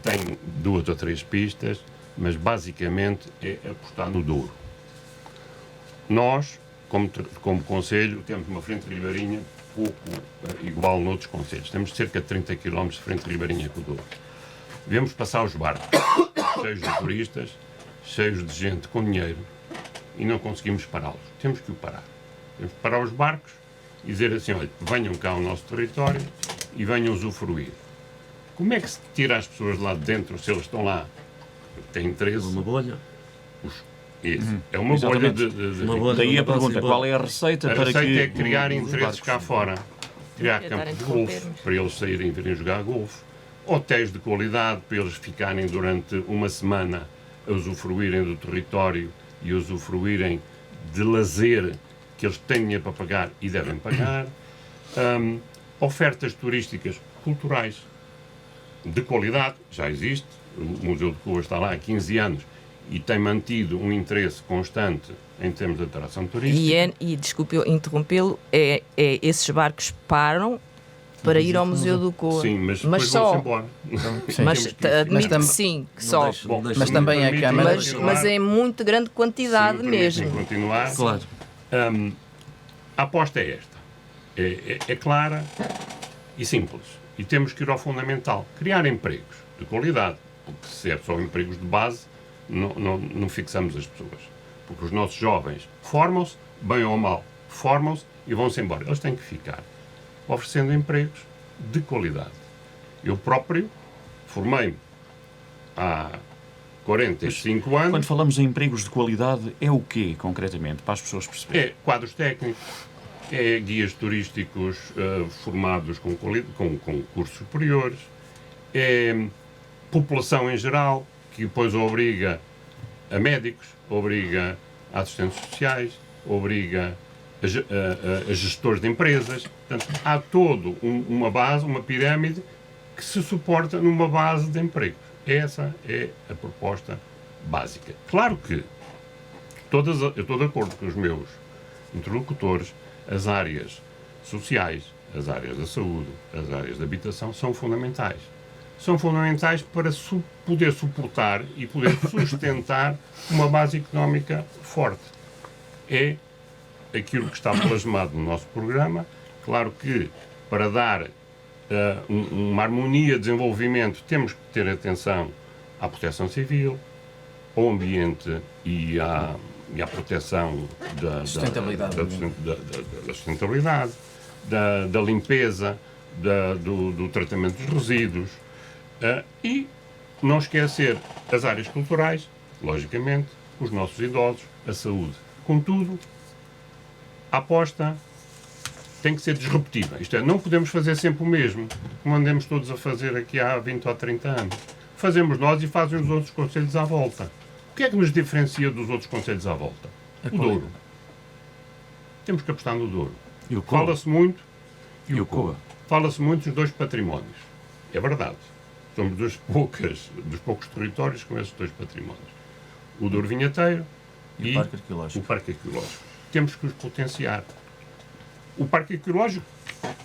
tem 2 ou 3 pistas, mas basicamente é apostar no Douro. Nós, como Conselho, temos uma frente ribeirinha pouco igual noutros concelhos. Temos cerca de 30 km de frente ribeirinha com o Douro. Devemos passar os barcos cheios de turistas, cheios de gente com dinheiro, e não conseguimos pará-los. Temos que o parar. Temos que parar os barcos e dizer assim: olha, venham cá ao nosso território e venham usufruir. Como é que se tira as pessoas de lá de dentro se eles estão lá? Têm interesse. Uma bolha. É uma bolha Exatamente. Uma bolha. Daí a Uma pergunta: bolsa qual é a receita A para receita que é criar os interesses barcos- cá fora. Criar Queria campos de estar a golfe interromper-me. para eles saírem e virem jogar golfe. Hotéis de qualidade para eles ficarem durante uma semana a usufruírem do território e a usufruírem de lazer que eles têm dinheiro para pagar e devem pagar. Ofertas turísticas culturais de qualidade, já existe. O Museu de Coa está lá há 15 anos e tem mantido um interesse constante em termos de atração turística. E desculpe eu interrompê-lo, esses barcos param para ir ao Museu do Coa. Sim, mas depois só. vão-se embora. Sim. Mas admito que tam- sim, que só. Bom, Mas também a permitem Câmara- continuar. Mas é muito grande quantidade Sim, permitem mesmo. continuar. Claro. A aposta é esta. É clara e simples. E temos que ir ao fundamental. Criar empregos de qualidade. Porque se é só empregos de base, não fixamos as pessoas. Porque os nossos jovens formam-se, bem ou mal, formam-se e vão-se embora. Eles têm que ficar oferecendo empregos de qualidade. Eu próprio formei-me há 45 anos. Quando falamos em empregos de qualidade, é o quê, concretamente, para as pessoas perceberem? É quadros técnicos, é guias turísticos formados com cursos superiores, é população em geral, que depois obriga a médicos, obriga a assistentes sociais, obriga a gestores de empresas. Portanto, há todo uma base, uma pirâmide que se suporta numa base de empregos. Essa é a proposta básica. Claro que eu estou de acordo com os meus interlocutores, as áreas sociais, as áreas da saúde, as áreas da habitação são fundamentais. São fundamentais para poder suportar e poder sustentar uma base económica forte. É aquilo que está plasmado no nosso programa. Claro que para dar uma harmonia de desenvolvimento temos que ter atenção à proteção civil, ao ambiente e à proteção da sustentabilidade, da limpeza, do tratamento dos resíduos e não esquecer as áreas culturais, logicamente, os nossos idosos, a saúde. Contudo, a aposta tem que ser disruptiva. Isto é, não podemos fazer sempre o mesmo, como andamos todos a fazer aqui há 20 ou 30 anos. Fazemos nós e fazem os outros concelhos à volta. O que é que nos diferencia dos outros concelhos à volta? O Douro. Temos que apostar no Douro. E o Coa? Fala-se muito. E o Coa? Fala-se muito dos dois patrimónios. É verdade. Somos dos poucos territórios com esses dois patrimónios. O Douro Vinheteiro e o Parque Arqueológico. Temos que os potenciar. O Parque Arqueológico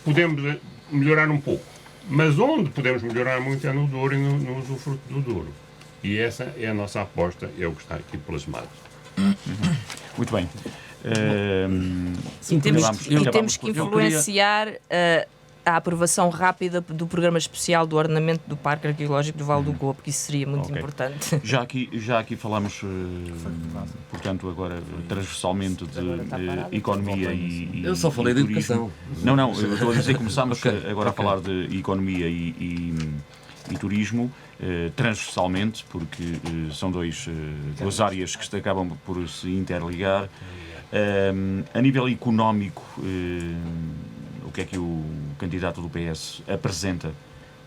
podemos melhorar um pouco, mas onde podemos melhorar muito é no Douro e no usufruto do Douro. E essa é a nossa aposta, é o que está aqui plasmado. Muito bem. Temos que influenciar a aprovação rápida do programa especial do ordenamento do Parque Arqueológico do Vale do Coa, porque isso seria muito importante. Já aqui falamos, portanto, agora transversalmente de economia e eu só falei de educação. Não, eu estou a dizer, começámos agora a falar de economia e turismo, transversalmente, porque são duas áreas que acabam por se interligar. A nível económico, o que é que o candidato do PS apresenta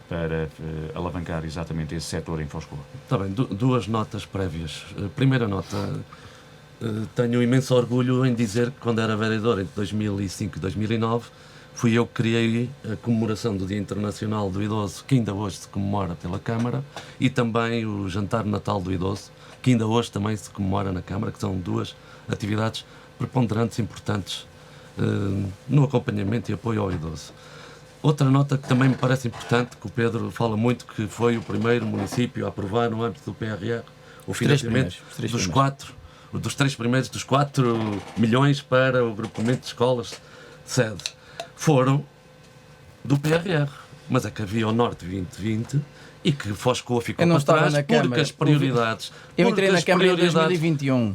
para alavancar exatamente esse setor em Foz do Coa? Está bem, duas notas prévias. Primeira nota, tenho imenso orgulho em dizer que quando era vereador entre 2005 e 2009, fui eu que criei a comemoração do Dia Internacional do Idoso, que ainda hoje se comemora pela Câmara, e também o Jantar de Natal do Idoso, que ainda hoje também se comemora na Câmara, que são duas atividades preponderantes, importantes no acompanhamento e apoio ao idoso. Outra nota que também me parece importante, que o Pedro fala muito, que foi o primeiro município a aprovar no âmbito do PRR o financiamento dos 4 milhões para o agrupamento de escolas de sede. Foram do PRR, mas é que havia o Norte 2020 e que Foz do Coa ficou para trás porque as prioridades... Eu entrei na Câmara em 2021.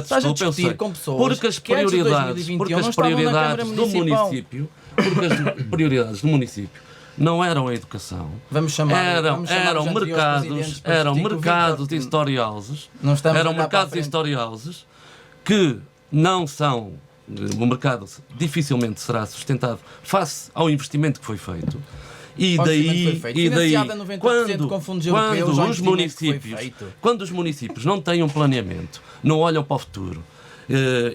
Estás a discutir com pessoas porque as prioridades do município, porque as prioridades do município não eram a educação, eram mercados e storehouses, que não são... O mercado dificilmente será sustentado face ao investimento que foi feito. E daí quando os municípios não têm um planeamento, não olham para o futuro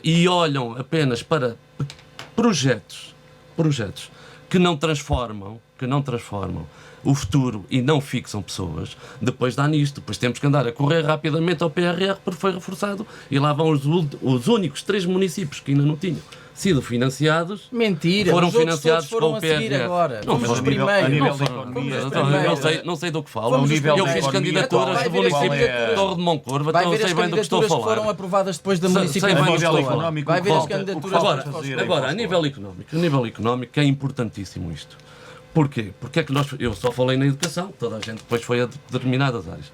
e olham apenas para projetos que não transformam o futuro e não fixam pessoas, depois dá nisto. Depois temos que andar a correr rapidamente ao PRR porque foi reforçado e lá vão os únicos 3 municípios que ainda não tinham sido financiados. Mentira, foram financiados com o PRR. Não, fomos os primeiros. Não sei do que falam. Eu fiz candidaturas do município de Torre de Moncorvo, então não sei bem do que estou a falar. Foram aprovadas depois da município de económico. Vai ver as candidaturas. Agora, a nível económico é importantíssimo isto. Porquê? Porque é que eu só falei na educação, toda a gente depois foi a determinadas áreas.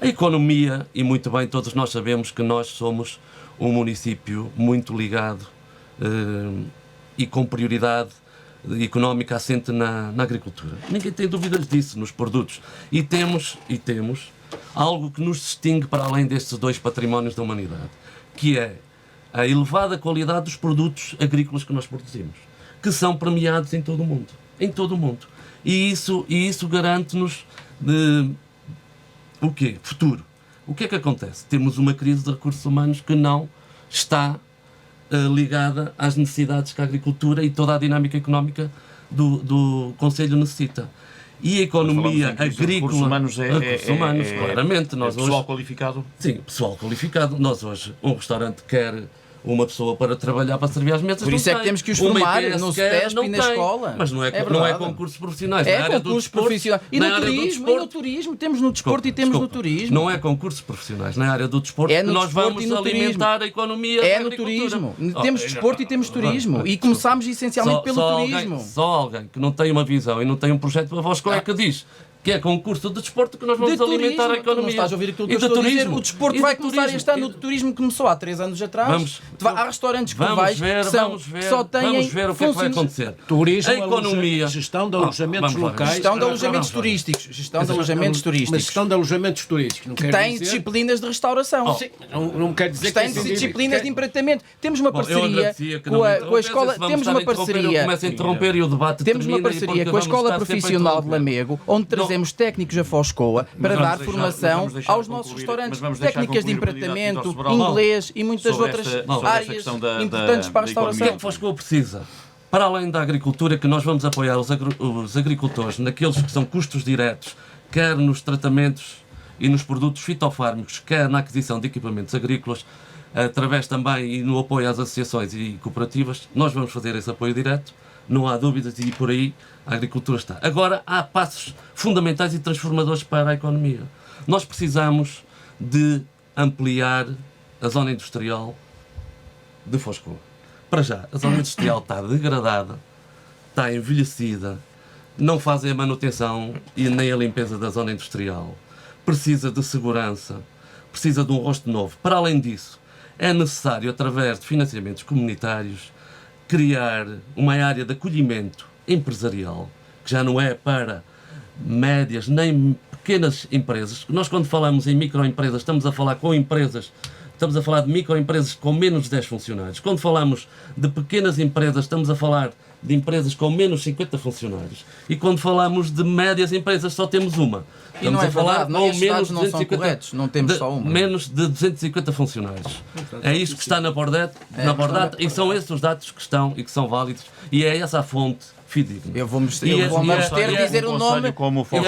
A economia, e muito bem, todos nós sabemos que nós somos um município muito ligado e com prioridade económica assente na agricultura. Ninguém tem dúvidas disso, nos produtos. E temos algo que nos distingue para além destes 2 patrimónios da humanidade, que é a elevada qualidade dos produtos agrícolas que nós produzimos, que são premiados em todo o mundo. Em todo o mundo. E isso garante-nos o quê? Futuro. O que é que acontece? Temos uma crise de recursos humanos que não está ligada às necessidades que a agricultura e toda a dinâmica económica do Conselho necessita. E a economia agrícola... Recursos humanos claramente. Nós pessoal hoje, qualificado? sim, pessoal qualificado. Nós hoje, um restaurante quer uma pessoa para trabalhar, para servir às mesas. Por isso é que temos que os formar no CETESP e na escola. Mas não é concursos profissionais. É na área do concursos desporto, profissionais. E no turismo, temos no desporto e temos no turismo. Não é concursos profissionais. Na área do desporto É no nós desporto vamos e no alimentar a economia É da no agricultura. turismo. Temos desporto e temos turismo. E começámos essencialmente pelo turismo. Só alguém que não tem uma visão e não tem um projeto para vós, qual é que diz que é concurso de desporto que nós vamos alimentar a economia? Tu não estás a ouvir aquilo que E eu de estou a dizer. turismo? O desporto E de vai começar turismo? este ano. O turismo começou há 3 anos atrás. Há restaurantes que só têm vamos ver o que é que vai acontecer. Turismo, a economia, gestão de alojamentos locais. Gestão de alojamentos turísticos. Mas gestão de alojamentos turísticos. Não quer Tem dizer... disciplinas de restauração. Sim, não quer dizer Tem que disciplinas de empratamento. Temos uma parceria com com a escola. Temos uma parceria. Começa a interromper e o debate Temos uma termina, parceria porque com a vamos Escola estar sempre a Profissional de interromper. Lamego, onde trazemos técnicos a Foscoa para vamos dar deixar- formação vamos deixar aos concluir- nossos mas restaurantes, vamos deixar técnicas de concluir o candidato empratamento, Vitor Sobral inglês e muitas sobre outras esta áreas questão da importantes para a economia. restauração. O que é que Foscoa precisa? Para além da agricultura, que nós vamos apoiar os agricultores naqueles que são custos diretos, quer nos tratamentos e nos produtos fitofármacos, quer na aquisição de equipamentos agrícolas, através também e no apoio às associações e cooperativas, nós vamos fazer esse apoio direto, não há dúvidas, e por aí a agricultura está. Agora, há passos fundamentais e transformadores para a economia. Nós precisamos de ampliar a zona industrial de Foscoa. Para já, a zona industrial está degradada, está envelhecida, não fazem a manutenção e nem a limpeza da zona industrial. Precisa de segurança, precisa de um rosto novo. Para além disso, é necessário, através de financiamentos comunitários, criar uma área de acolhimento empresarial, que já não é para médias nem pequenas empresas. Nós, quando falamos em microempresas, estamos a falar com empresas, estamos a falar de microempresas com menos de 10 funcionários. Quando falamos de pequenas empresas, estamos a falar de empresas com menos de 50 funcionários. E quando falamos de médias empresas, só temos uma. E não Estamos é a falar verdade, não, com estes menos dados de não são 250 corretos, não temos só uma. Menos de 250 funcionários. É isto que está na Bordet, e são esses os dados que estão e que são válidos, e é essa a fonte fidedigna. Eu vou-me E abster de dizer o nome. Como Eu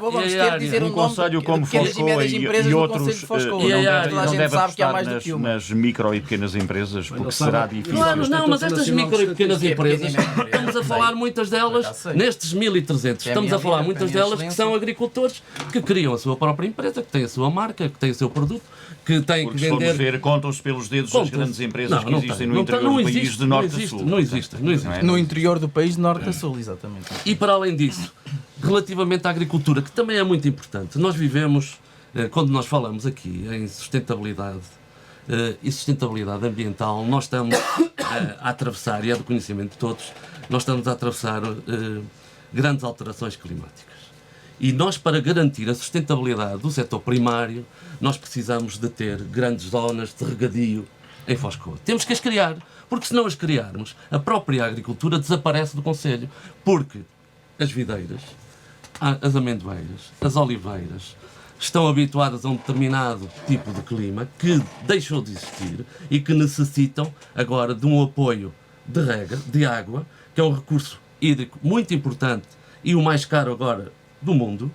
vou-me abster de dizer o um nome conselho como de pequenas e Foscoa médias empresas e no outros Conselho de Foscoa. e a Toda área a gente deve sabe que há apostar mais do que uma. nas micro e pequenas empresas, porque não será sabe- difícil. Claro, não, mas estas Nacional micro e pequenas Sim, empresas, pequena e estamos a falar muitas delas, sei. nestes 1.300, estamos a falar muitas Tenho delas que excelência. são agricultores que criam a sua própria empresa, que têm a sua marca, que têm o seu produto, que têm Porque que se formos vender. ver, contam-se pelos dedos as Contam-se. grandes empresas que existem tem, no interior do país, existe, de norte a existe, sul. Não existe. é? No interior do país, de norte a sul, exatamente. E para além disso, relativamente à agricultura, que também é muito importante, nós vivemos, quando nós falamos aqui em sustentabilidade e sustentabilidade ambiental, nós estamos a atravessar, e é do conhecimento de todos, nós estamos a atravessar grandes alterações climáticas. E nós, para garantir a sustentabilidade do setor primário, nós precisamos de ter grandes zonas de regadio em Foscoa. Temos que as criar, porque se não as criarmos, a própria agricultura desaparece do concelho, porque as videiras, as amendoeiras, as oliveiras estão habituadas a um determinado tipo de clima que deixou de existir e que necessitam agora de um apoio de rega, de água, que é um recurso hídrico muito importante e o mais caro agora do mundo,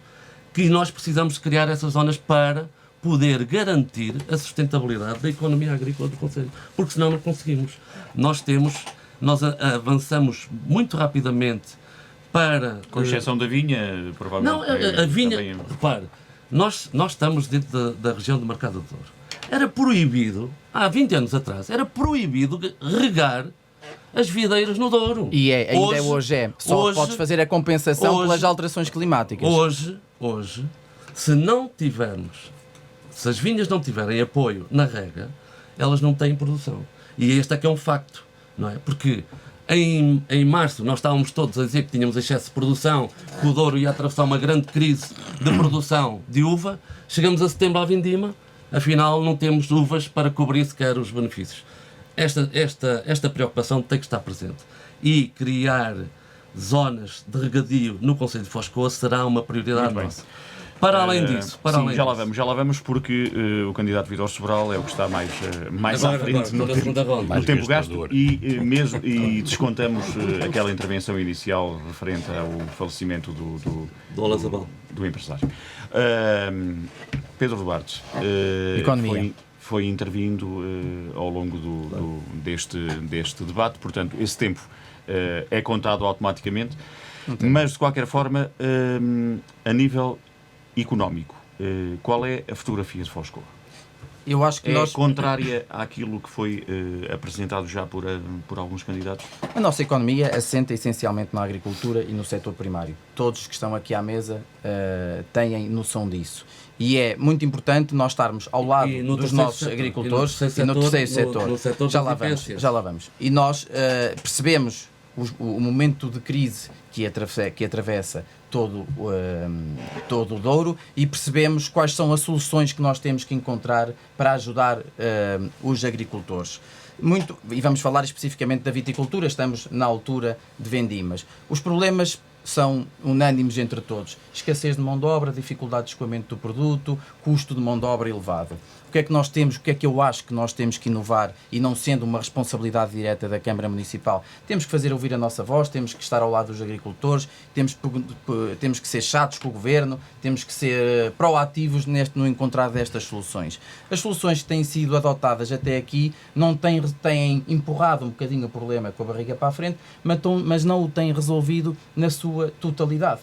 que nós precisamos criar essas zonas para poder garantir a sustentabilidade da economia agrícola do concelho, porque senão não conseguimos. Nós avançamos muito rapidamente para... Com exceção da vinha, provavelmente. Não, a vinha, também- repare, nós estamos dentro da região do Mercado do Douro. Era proibido, há 20 anos atrás, era proibido regar as videiras no Douro. E ainda hoje é. Só podes fazer a compensação hoje- pelas alterações climáticas. Hoje, se as vinhas não tiverem apoio na rega, elas não têm produção. E este é que é um facto, não é? Porque em março nós estávamos todos a dizer que tínhamos excesso de produção, que o Douro ia atravessar uma grande crise de produção de uva. Chegamos a setembro à vindima, afinal não temos uvas para cobrir sequer os benefícios. Esta preocupação tem que estar presente. E criar zonas de regadio no Concelho de Foscoa será uma prioridade Muito bem. nossa. Para além disso, sim, já lá vamos, porque o candidato Vítor Sobral é o que está mais à frente no tempo gasto e descontamos aquela intervenção inicial referente ao falecimento do empresário. Pedro Duarte foi intervindo ao longo deste debate, portanto, esse tempo é contado automaticamente, mas de qualquer forma, a nível económico, qual é a fotografia de Foscoa? Eu acho que é contrária àquilo que foi apresentado já por alguns candidatos? A nossa economia assenta essencialmente na agricultura e no setor primário. Todos que estão aqui à mesa têm noção disso. E é muito importante nós estarmos ao lado dos nossos agricultores e no terceiro setor. Já lá vamos. E nós percebemos o momento de crise que atravessa todo o Douro e percebemos quais são as soluções que nós temos que encontrar para ajudar os agricultores. E vamos falar especificamente da viticultura, estamos na altura de vendimas. Os problemas são unânimes entre todos. Escassez de mão de obra, dificuldade de escoamento do produto, custo de mão de obra elevado. O que é que nós temos, o que é que eu acho que nós temos que inovar e não sendo uma responsabilidade direta da Câmara Municipal? Temos que fazer ouvir a nossa voz, temos que estar ao lado dos agricultores, temos que ser chatos com o Governo, temos que ser proativos no encontrar destas soluções. As soluções que têm sido adotadas até aqui não têm empurrado um bocadinho o problema com a barriga para a frente, mas não o têm resolvido na sua totalidade.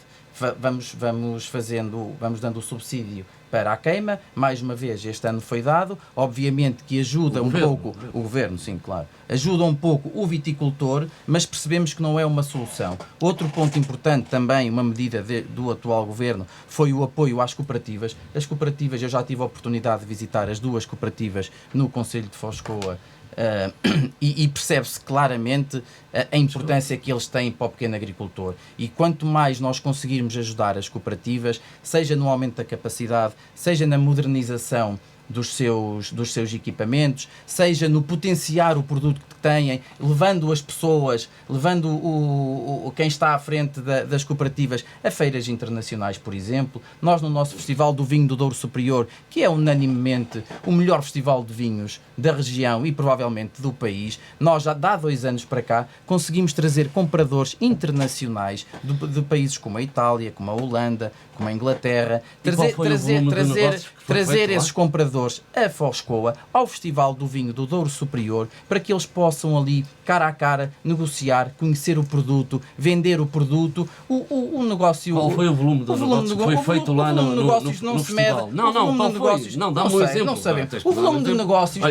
Vamos dando o subsídio para a queima, mais uma vez este ano foi dado, obviamente que ajuda pouco o Governo, sim, claro, ajuda um pouco o viticultor, mas percebemos que não é uma solução. Outro ponto importante também, uma medida do atual Governo, foi o apoio às cooperativas. As cooperativas, eu já tive a oportunidade de visitar as duas cooperativas no Concelho de Foscoa, e percebe-se claramente a importância que eles têm para o pequeno agricultor. E quanto mais nós conseguirmos ajudar as cooperativas, seja no aumento da capacidade, seja na modernização dos seus equipamentos, seja no potenciar o produto que têm, levando as pessoas, levando quem está à frente das cooperativas a feiras internacionais, por exemplo. Nós, no nosso Festival do Vinho do Douro Superior, que é unanimemente o melhor festival de vinhos da região e provavelmente do país, nós já há 2 anos para cá conseguimos trazer compradores internacionais de países como a Itália, como a Holanda, como a Inglaterra, trazer esses compradores a Foscoa, ao Festival do Vinho do Douro Superior, para que eles possam ali, cara a cara, negociar, conhecer o produto, vender o produto, o negócio... Qual foi o volume do negócio que foi feito lá no festival? Não foi? Não, dá-me um exemplo. Não sabemos. O volume de negócios,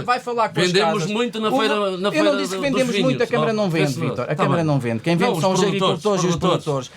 vai falar com as casas. Vendemos muito na feira dos vinhos. Eu não disse que vendemos muito, a Câmara não vende, Vítor. A Câmara não vende. Quem vende são os agricultores e os produtores.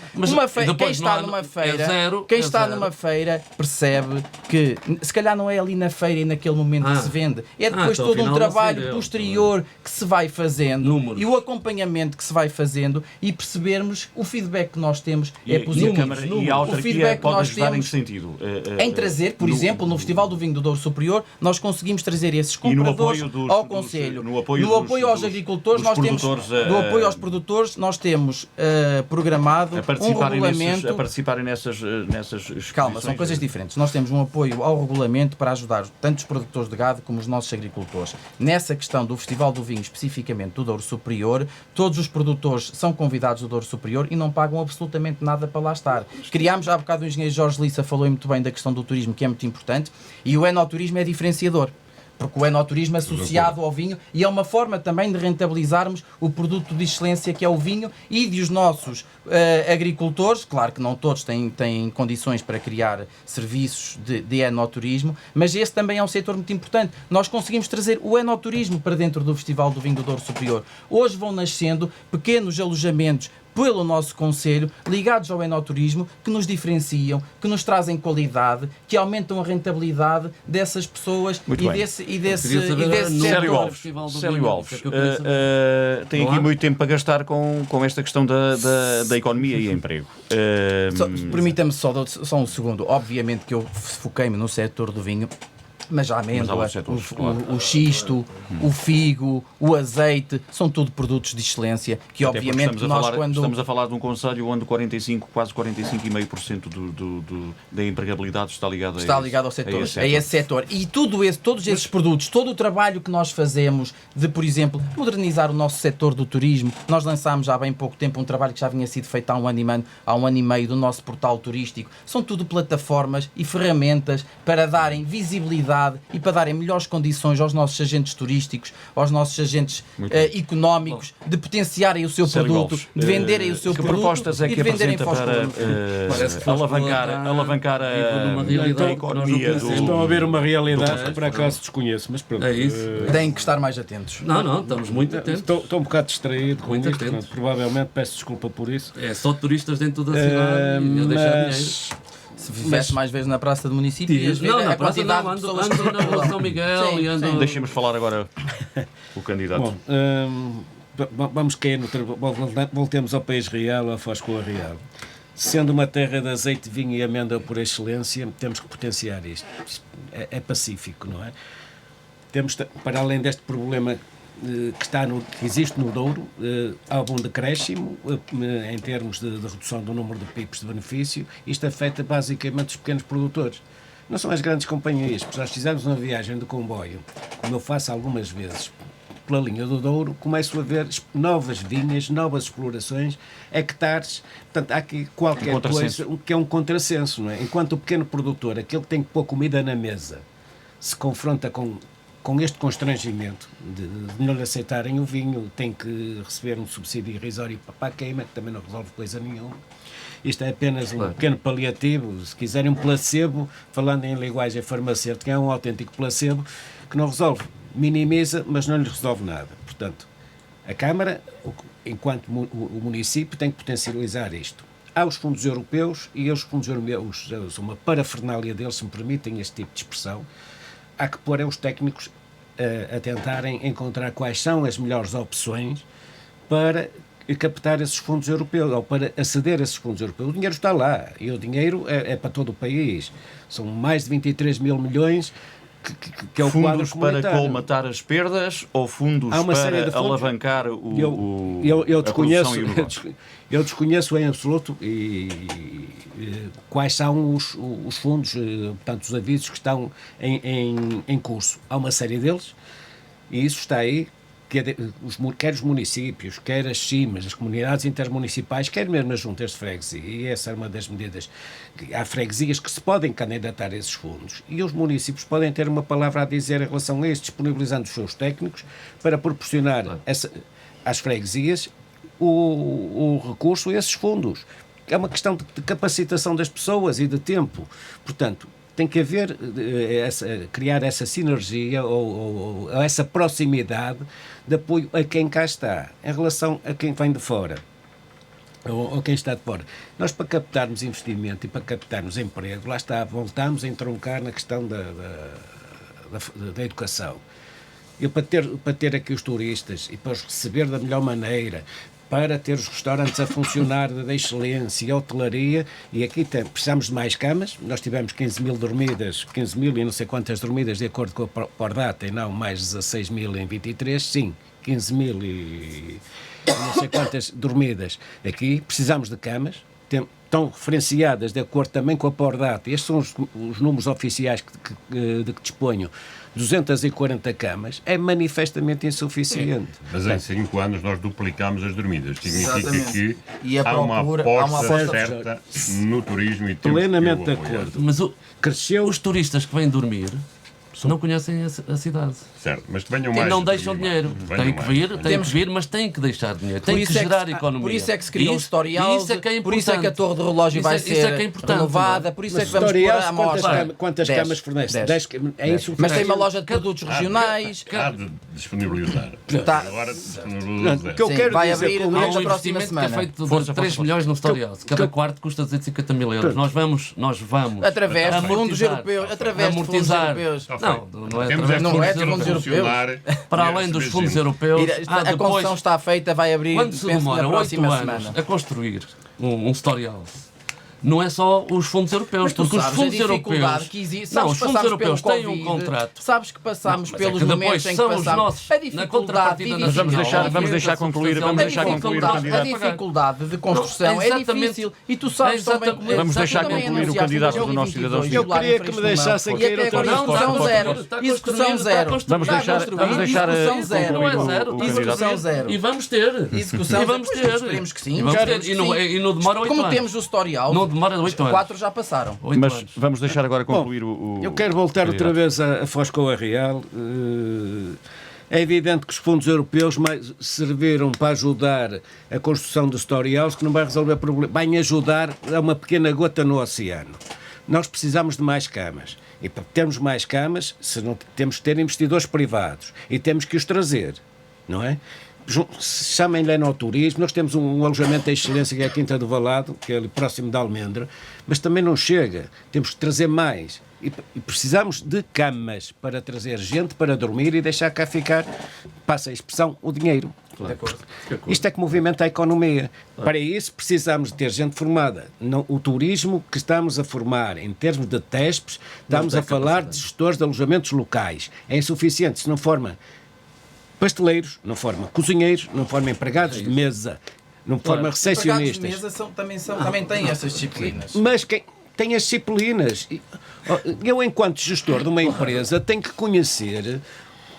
Quem está numa feira percebe que, se calhar não é ali na feira e naquele momento que se vende, é depois todo um trabalho posterior que se vai fazendo e o acompanhamento que se vai fazendo e percebermos o feedback que nós temos é positivo. E a autarquia pode ajudar em que sentido? Em trazer, por exemplo, no Festival do Vinho do Douro Superior, nós conseguimos trazer esses compradores ao Conselho. No apoio aos agricultores, nós temos, no apoio aos produtores, nós temos programado um regulamento... A participarem nessas Calma, são coisas diferentes. Nós temos um apoio ao regulamento para ajudar tanto os produtores de gado como os nossos agricultores. Nessa questão do Festival do Vinho, especificamente do Douro Superior, todos os produtores são convidados do Douro Superior e não pagam absolutamente nada para lá estar. Criámos, há bocado o engenheiro Jorge Lissa falou muito bem da questão do turismo, que é muito importante, e o enoturismo é diferenciador. Porque o enoturismo é associado ao vinho e é uma forma também de rentabilizarmos o produto de excelência que é o vinho e de os nossos agricultores, claro que não todos têm condições para criar serviços de enoturismo, mas esse também é um setor muito importante. Nós conseguimos trazer o enoturismo para dentro do Festival do Vinho do Douro Superior. Hoje vão nascendo pequenos alojamentos pelo nosso Conselho, ligados ao enoturismo, que nos diferenciam, que nos trazem qualidade, que aumentam a rentabilidade dessas pessoas e desse Célio Alves, tem aqui muito tempo para gastar com esta questão da economia e emprego. Permita-me só um segundo. Obviamente que eu foquei-me no setor do vinho, Mas a amêndoa, outros setores, claro. o xisto, o figo, o azeite, são tudo produtos de excelência que Até porque obviamente nós estamos a falar de um concelho onde quase 45,5% da empregabilidade está ligado ao setor, a esse setor. E todos esses produtos, todo o trabalho que nós fazemos de, por exemplo, modernizar o nosso setor do turismo, nós lançámos há bem pouco tempo um trabalho que já vinha sido feito há um ano e meio do nosso portal turístico. São tudo plataformas e ferramentas para darem visibilidade e para darem melhores condições aos nossos agentes turísticos, aos nossos agentes económicos, de potenciarem o seu produto, de venderem o seu que produto propostas é e que de venderem apresenta para alavancar a economia do... Estão a ver uma realidade que por acaso desconheço, mas pronto. É isso. Têm que estar mais atentos. Não, estamos muito atentos. Estou um bocado distraído com Muito isto, atentos. provavelmente peço desculpa por isso. É só turistas dentro da cidade e a deixar dinheiro. Mas Se vivesse mais vezes na praça do município, ias ver Não, a na praça quantidade não, de pessoas que ando na rua São Miguel Sim, e ando... sim. Deixemos falar agora o candidato. bom, vamos cair voltemos ao país real, ao Foscoa real. Sendo uma terra de azeite, vinho e amêndoa por excelência, temos que potenciar isto. É pacífico, não é? Temos, para além deste problema que existe no Douro, há um decréscimo em termos de redução do número de PIBs de benefício. Isto afeta basicamente os pequenos produtores. Não são as grandes companhias. Se nós fizermos uma viagem de comboio, como eu faço algumas vezes, pela linha do Douro, começo a ver novas vinhas, novas explorações, hectares. Portanto, há aqui qualquer coisa que é um contrassenso, não é? Enquanto o pequeno produtor, aquele que tem que pôr comida na mesa, se confronta com este constrangimento de não lhe aceitarem o vinho, tem que receber um subsídio irrisório para a queima, que também não resolve coisa nenhuma. Isto é apenas um pequeno paliativo, se quiserem um placebo, falando em linguagem farmacêutica, é um autêntico placebo que não resolve, minimiza, mas não lhe resolve nada. Portanto, a Câmara, enquanto o município, tem que potencializar isto. Há os fundos europeus e os fundos europeus, uma parafernália deles, se me permitem este tipo de expressão, há que pôr os técnicos a tentarem encontrar quais são as melhores opções para captar esses fundos europeus, ou para aceder a esses fundos europeus. O dinheiro está lá, e o dinheiro é para todo o país. São mais de 23 mil milhões, que é o quadro fundos para comunitário. colmatar as perdas ou fundos para alavancar a produção e o negócio? Eu desconheço em absoluto quais são os fundos, portanto, os avisos que estão em curso. Há uma série deles e isso está aí, quer os municípios, quer as CIMAs, as comunidades intermunicipais, quer mesmo as juntas de freguesia, e essa é uma das medidas. Há freguesias que se podem candidatar a esses fundos e os municípios podem ter uma palavra a dizer em relação a isso, disponibilizando os seus técnicos para proporcionar às freguesias o recurso a esses fundos. É uma questão de capacitação das pessoas e de tempo. Portanto, tem que haver, criar essa sinergia ou essa proximidade de apoio a quem cá está, em relação a quem vem de fora, ou quem está de fora. Nós, para captarmos investimento e para captarmos emprego, lá está, voltamos a entroncar na questão da educação. Eu, para ter aqui os turistas e para os receber da melhor maneira, para ter os restaurantes a funcionar da excelência e a hotelaria, e aqui precisamos de mais camas. Nós tivemos 15 mil dormidas, 15 mil e não sei quantas dormidas, de acordo com a Pordata, e não mais 16 mil em 23, sim, 15 mil e não sei quantas dormidas. Aqui precisamos de camas, estão referenciadas de acordo também com a Pordata. Estes são os números oficiais de que disponho. 240 camas é manifestamente insuficiente. Mas em 5 anos nós duplicámos as dormidas. Significa Exatamente. que há uma aposta certa no turismo e temos Plenamente que o de apoiar. acordo. Mas Cresceu. os turistas que vêm dormir não conhecem a cidade. Certo, mas que venham E mais. não deixam dinheiro. Venham Têm que mais. vir, mas têm que deixar dinheiro. Têm que isso gerar é que, economia. por isso é que se criou o Isso- Story isso é que é por isso é que a importante. torre de relógio vai Isso é ser que é importante, renovada, não é? por isso é Mas que vamos pôr Story a amostra. quantas 10. camas fornece? 10. É insuficiente. Mas tem uma loja de produtos regionais. Há de disponibilizar. Tá. Agora Não, disponibilizar. o que eu Sim, quero vai dizer abrir com no Há mês um da próxima investimento que é semana. feito de Força, 3 força, milhões no Story House. Cada quarto custa 250 mil euros. Nós vamos Através de fundos amortizar. europeus. Através de fundos Amortizar. europeus. Não é Temos através de não fundos é de fundos europeus. funcionar Para e além dos receber fundos gente. europeus, A depois, construção está feita, vai abrir quando se penso, demora na 8 próxima anos semana. a construir um Story House, não é só os fundos europeus, Mas tu porque os sabes fundos a dificuldade europeus. que existe. Não, Sabes os que fundos passámos europeus pelo têm um Covid, contrato. Sabes que passámos Não, mas é pelos que depois momentos em que são os passámos. nossos, A na dificuldade contrapartida de Mas vamos deixar, Vamos deixar concluir, vamos A deixar concluir o dificuldade- candidato. A dificuldade de construção Não, é exatamente. difícil e tu sabes Exatamente. também como Vamos deixar tu também concluir o anunciaste candidato em do nosso 2022 cidadão. Eu queria que me infraestrutura. deixassem E cair até outra agora vez. execução Está zero. construído, Execução está zero. construído. Vamos Está deixar construído. execução zero. Não é concluir zero. o Execução candidato. zero. E vamos ter. Execução E vamos zero. ter. Esperemos que sim. E vamos Quero ter. que E não, sim. e não demora 8 Como anos. temos o historial, Não demora 8 anos. 4 já passaram. 8 Mas anos. vamos deixar agora concluir o Eu quero voltar outra candidato. vez a Foscoa Real. É evidente que os fundos europeus serviram para ajudar a construção dos historiais, que não vai resolver problema, vai ajudar a uma pequena gota no oceano. Nós precisamos de mais camas. E para termos mais camas, temos que ter investidores privados. E temos que os trazer, não é? Chamem-lhe enoturismo. Nós temos um alojamento de excelência que é a Quinta do Valado, que é ali próximo da Almendra, mas também não chega. Temos que trazer mais. E precisamos de camas para trazer gente para dormir e deixar cá ficar, passa a expressão, o dinheiro. De acordo. Isto é que movimenta a economia. Para isso precisamos de ter gente formada. O turismo que estamos a formar, em termos de TESPs, estamos a falar de gestores de alojamentos locais. É insuficiente. Se não forma pasteleiros, não forma cozinheiros, não forma empregados de mesa, não forma recepcionistas. Empregados de mesa também têm essas disciplinas. Mas quem tem as disciplinas? Eu, enquanto gestor de uma empresa, tenho que conhecer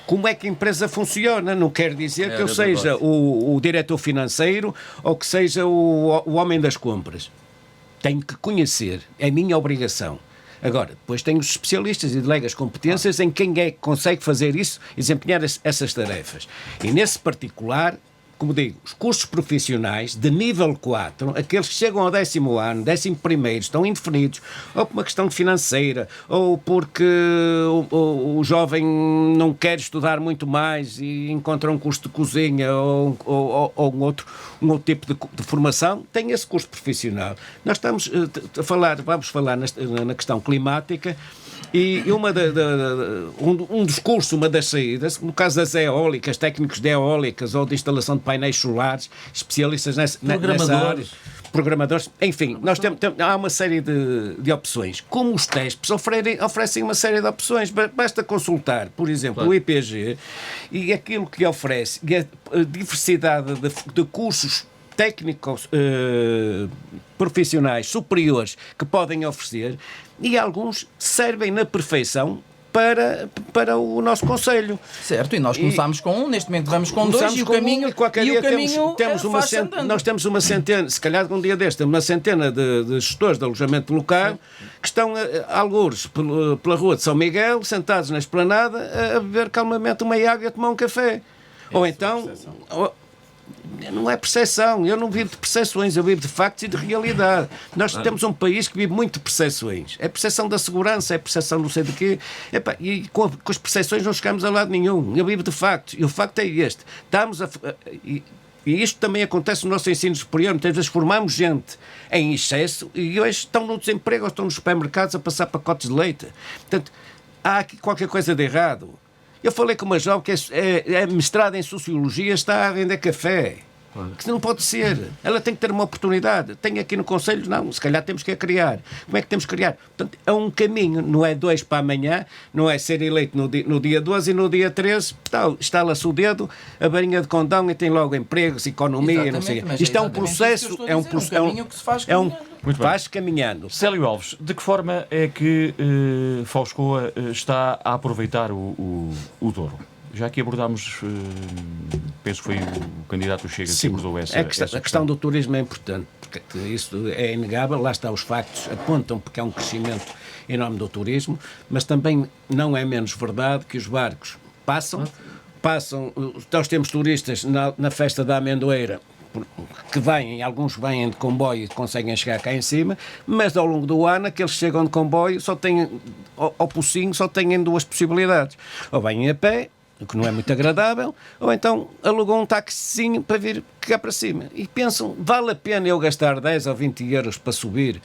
como é que a empresa funciona. Não quer dizer que eu seja o diretor financeiro ou que seja o homem das compras. Tenho que conhecer. É a minha obrigação. Agora, depois tenho os especialistas e delegas competências em quem é que consegue fazer isso e desempenhar essas tarefas. E nesse particular, como digo, os cursos profissionais de nível 4, aqueles que chegam ao 10º ano, 11º, estão indefinidos, ou por uma questão financeira, ou porque o jovem não quer estudar muito mais e encontra um curso de cozinha ou um outro tipo de formação, tem esse curso profissional. Nós estamos a falar, vamos falar na questão climática. E um dos cursos, uma das saídas, no caso das eólicas, técnicos de eólicas ou de instalação de painéis solares, especialistas nessa área, programadores, enfim, nós há uma série de opções. Como os TESPs oferecem uma série de opções, basta consultar, por exemplo, o IPG e aquilo que oferece, e a diversidade de cursos técnicos profissionais superiores que podem oferecer, e alguns servem na perfeição para o nosso Conselho. Certo, e nós começámos com um, neste momento vamos com dois, e o caminho, nós temos uma centena, se calhar um dia deste, uma centena de gestores de alojamento local que estão algures pela rua de São Miguel, sentados na esplanada, a beber calmamente uma água e a tomar um café. Ou então... Não é percepção, eu não vivo de percepções, eu vivo de factos e de realidade. Nós temos um país que vive muito de percepções. É percepção da segurança, é percepção não sei de quê. E com as percepções não chegamos a lado nenhum. Eu vivo de factos, e o facto é este. E isto também acontece no nosso ensino superior. Muitas vezes formamos gente em excesso e hoje estão no desemprego ou estão nos supermercados a passar pacotes de leite. Portanto, há aqui qualquer coisa de errado. Eu falei com uma jovem que é mestrada em Sociologia, está a vender café. Que não pode ser. Ela tem que ter uma oportunidade. Tem aqui no Conselho, não. Se calhar temos que a criar. Como é que temos que criar? Portanto, é um caminho. Não é 2 para amanhã, não é ser eleito no dia 12 e no dia 13, estala-se o dedo, a barinha de condão e tem logo empregos, economia, não sei. Isto é um processo. É um caminho que se faz caminhando. Muito bem. Faz caminhando. Célio Alves, de que forma é que Foscoa está a aproveitar o Douro? Já que abordámos, penso que foi o candidato Chega que abordou essa a questão do turismo é importante, porque isso é inegável, lá está, os factos apontam porque há um crescimento enorme do turismo, mas também não é menos verdade que os barcos passam, nós temos turistas na festa da Amendoeira, que alguns vêm de comboio e conseguem chegar cá em cima, mas ao longo do ano aqueles que chegam de comboio só têm, ao Pocinho, só têm 2 possibilidades, ou vêm a pé, o que não é muito agradável, ou então alugam um taxizinho para vir cá para cima. E pensam, vale a pena eu gastar 10 ou 20 euros para subir,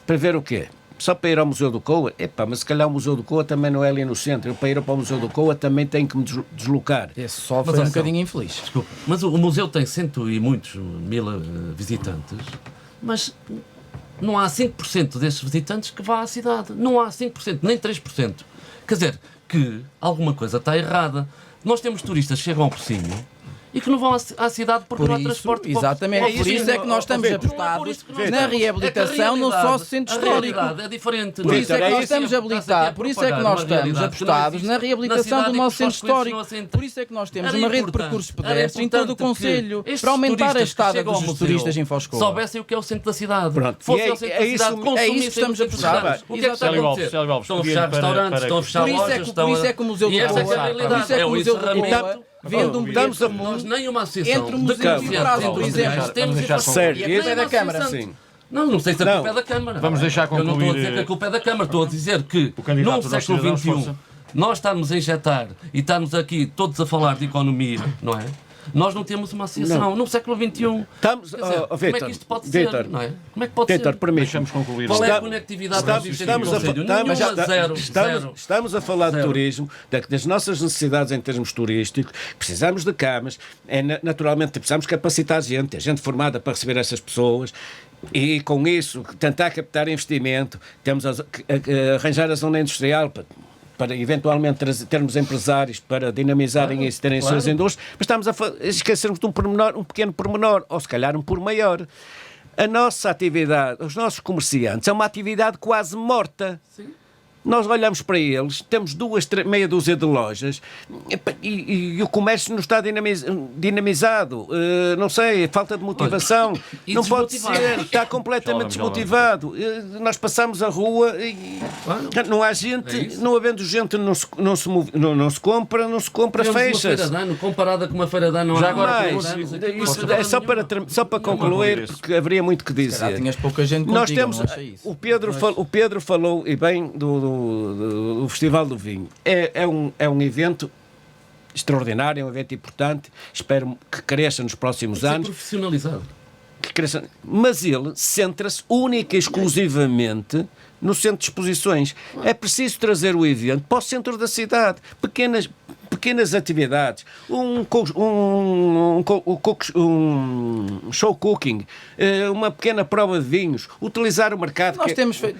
para ver o quê? Só para ir ao Museu do Coa? Mas se calhar o Museu do Coa também não é ali no centro. Eu para ir para o Museu do Coa também tenho que me deslocar. Esse só foi um bocadinho infeliz. Desculpa, mas o museu tem 100 e muitos mil visitantes, mas não há 5% desses visitantes que vá à cidade. Não há 5%, nem 3%. Quer dizer, que alguma coisa está errada. Nós temos turistas que chegam ao Pocinho e que não vão à cidade porque não há transporte. Exatamente, por isso é que nós estamos apostados na reabilitação no sócio-centro histórico. É diferente. Por isso é que nós estamos habilitados, por isso é que nós estamos apostados na reabilitação do nosso centro histórico. Por isso é que nós temos uma rede de percursos pedestres em todo o Conselho para aumentar a estada dos turistas em Foz de Coa. Soubessem o que é o centro da cidade. Pronto. Fosse ao centro da cidade, é isso que estamos apostados. O que é que está a acontecer? Estão a fechar restaurantes, estão a fechar lojas. Por isso é que o Museu de Coa vende um bilhete comum. Nós nem uma associação entre o Museu e o Prazo, por exemplo. Temos Sério, E a culpa é da Câmara. Sim. Não sei se a culpa é da Câmara. Vamos deixar concluir. Eu não estou a dizer que a culpa é da Câmara, estou a dizer que candidato no dos século cidadãos, XXI força. nós estamos a injetar e estamos aqui todos a falar de economia, não é? Nós não temos uma associação no século XXI. Estamos, Quer dizer, como é que isto pode Vítor, ser, não é? Como é que pode Vítor, ser? permite-me. Deixamos concluir. Qual é a conectividade Estamos a falar de turismo, das nossas necessidades em termos turísticos, precisamos de camas, naturalmente precisamos capacitar gente, formada para receber essas pessoas. E com isso, tentar captar investimento, temos que arranjar a zona industrial para eventualmente termos empresários para dinamizarem isso, terem suas indústrias, mas estamos a esquecermos de um pequeno pormenor, ou se calhar um por maior. A nossa atividade, os nossos comerciantes, é uma atividade quase morta. Sim. Nós olhamos para eles, temos meia dúzia de lojas e o comércio não está dinamizado. Não sei, falta de motivação. Olha, não pode ser, está completamente desmotivado. Nós passamos a rua e não há gente, não havendo gente, não se compra, fecha-se. Comparada com uma feira de ano, Já agora, é só para concluir, porque haveria muito que dizer. Tinhas pouca gente Nós contigo, temos, não achei isso. o Pedro falou, e bem, do Festival do Vinho. É um evento extraordinário, é um evento importante, espero que cresça nos próximos anos. Profissionalizado. Mas ele centra-se única e exclusivamente no centro de exposições. É preciso trazer o evento para o centro da cidade. Pequenas atividades, um show cooking, uma pequena prova de vinhos, utilizar o mercado.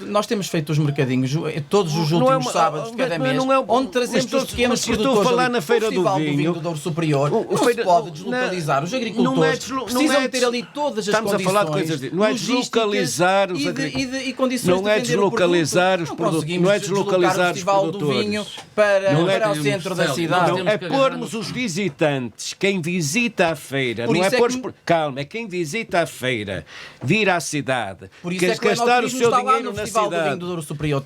Nós temos feito os mercadinhos todos os últimos sábados de cada mês, onde trazemos os pequenos produtores. Estou a falar na Feira do Vinho do Douro Superior. Não se pode deslocalizar. Os agricultores precisam ter ali todas as condições. Estamos a falar de coisas. Não é deslocalizar os agricultores. E condições não é deslocalizar os produtos. Não é deslocalizar os produtores. Para o centro da cidade. Não, é pormos os visitantes, quem visita a feira, não é pôr... Calma, é quem visita a feira, vir à cidade, gastar o seu dinheiro na cidade,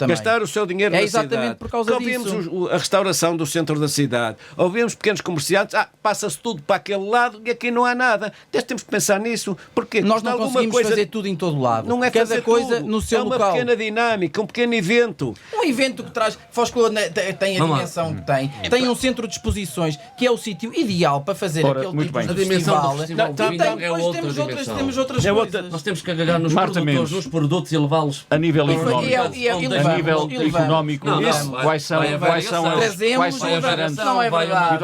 gastar o seu dinheiro na cidade. É exatamente por causa disso. Ouvimos a restauração do centro da cidade, ouvimos pequenos comerciantes, passa-se tudo para aquele lado e aqui não há nada. Temos que pensar nisso, porque nós não conseguimos fazer tudo em todo lado. Não é cada coisa no seu local. É uma pequena dinâmica, um pequeno evento. Um evento que traz... Foz de Coa tem a dimensão que tem. Tem um centro de exposições que é o sítio ideal para fazer aquele tipo de festival. Temos outras coisas. Nós temos que agarrar nos produtores, nos produtos e levá-los a nível económico. Quais são as grandes... Não é verdade.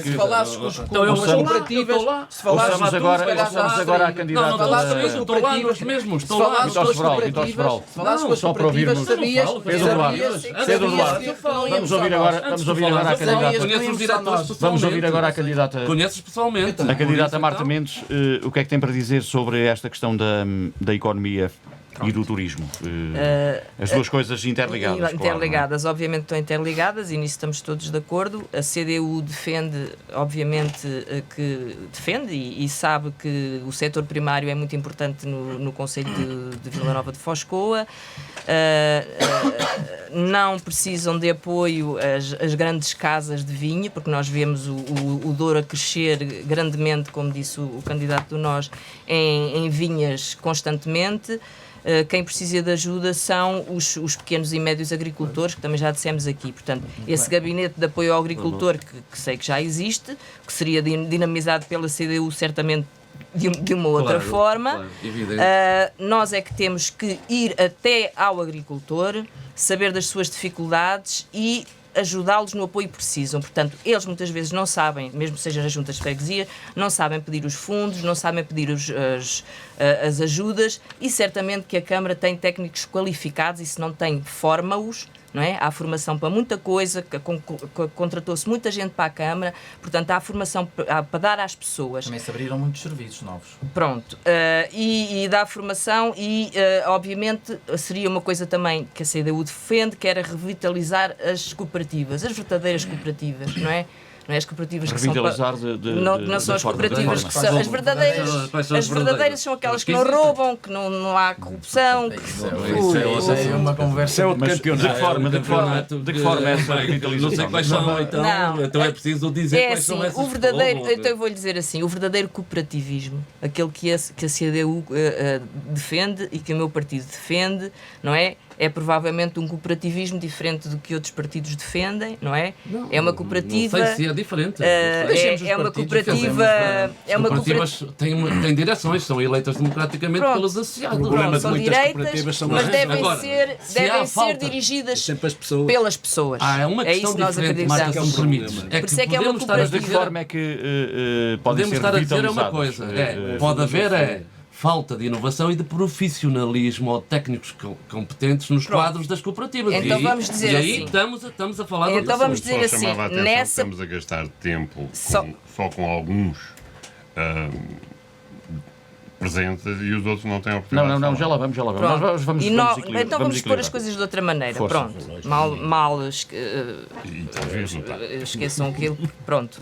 Se falasses com as cooperativas, se falasses agora a candidata... Estou lá nos mesmos. Se falasses com as cooperativas, sabias... Pedro Duarte, vamos ouvir agora a candidata. Vamos ouvir agora a candidata. Conheces pessoalmente. A candidata Marta Mendes, o que é que tem para dizer sobre esta questão da economia e do turismo? As duas coisas interligadas. Interligadas, obviamente estão interligadas e nisso estamos todos de acordo. A CDU defende, obviamente, que defende e sabe que o setor primário é muito importante no Concelho de Vila Nova de Foz de Coa. Não precisam de apoio as grandes casas de vinho, porque nós vemos o Douro a crescer grandemente, como disse o candidato do Nós, em vinhas constantemente. Quem precisa de ajuda são os pequenos e médios agricultores, que também já dissemos aqui. Portanto, esse gabinete de apoio ao agricultor, que sei que já existe, que seria dinamizado pela CDU certamente de uma outra forma, nós é que temos que ir até ao agricultor, saber das suas dificuldades e ajudá-los no apoio que precisam. Portanto, eles muitas vezes não sabem, mesmo que sejam as juntas de freguesia, não sabem pedir os fundos, não sabem pedir as ajudas, e certamente que a Câmara tem técnicos qualificados e se não tem, forma-os. Não é? Há formação para muita coisa, contratou-se muita gente para a Câmara, portanto há formação para dar às pessoas. Também se abriram muitos serviços novos. Pronto, e dá formação e, obviamente, seria uma coisa também que a CDU defende, que era revitalizar as cooperativas, as verdadeiras cooperativas, não é? Não é as cooperativas que são... Não são as cooperativas que são... As verdadeiras são aquelas que não roubam, que não há corrupção... Isso é uma conversa... é outro campeonato. De que forma é essa revitalização? Não sei quais são, então é preciso dizer quais são essas... O verdadeiro, então eu vou-lhe dizer assim, o verdadeiro cooperativismo, aquele que a CDU defende e que o meu partido defende, não é? É provavelmente um cooperativismo diferente do que outros partidos defendem, não é? Não, é uma cooperativa... Não sei se é diferente. É uma cooperativa... Cooperativas têm direções, são eleitas democraticamente pelos associados. São direitas, mas devem ser dirigidas pelas pessoas. É uma questão diferente, Marta, se me permites. Por isso é que é uma cooperativa. De que forma é que podem ser estar a dizer revitalizados? uma coisa. Pode haver falta de inovação e de profissionalismo ou técnicos competentes nos quadros das cooperativas. Então vamos dizer e aí assim. estamos a falar então vamos dizer só assim, chamava a atenção nessa... que estamos a gastar tempo Só com alguns presentes e os outros não têm oportunidade. Não, já lá vamos. Então vamos pôr as coisas de outra maneira. Força. Pronto. Esqueçam aquilo. Pronto.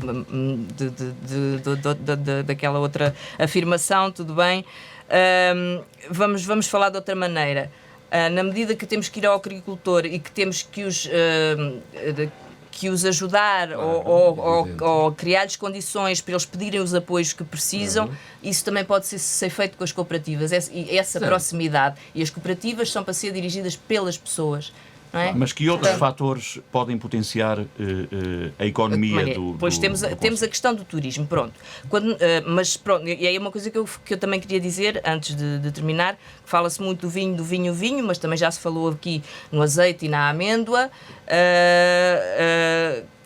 Daquela outra afirmação, tudo bem. Vamos falar de outra maneira. Na medida que temos que ir ao agricultor e que temos que os ajudar ou criar-lhes condições para eles pedirem os apoios que precisam, isso também pode ser feito com as cooperativas. Essa proximidade. E as cooperativas são para ser dirigidas pelas pessoas. Não é? Mas que outros fatores podem potenciar a economia do... Pois temos a questão do turismo, pronto. Mas pronto, e aí é uma coisa que eu também queria dizer, antes de terminar, fala-se muito do vinho, mas também já se falou aqui no azeite e na amêndoa,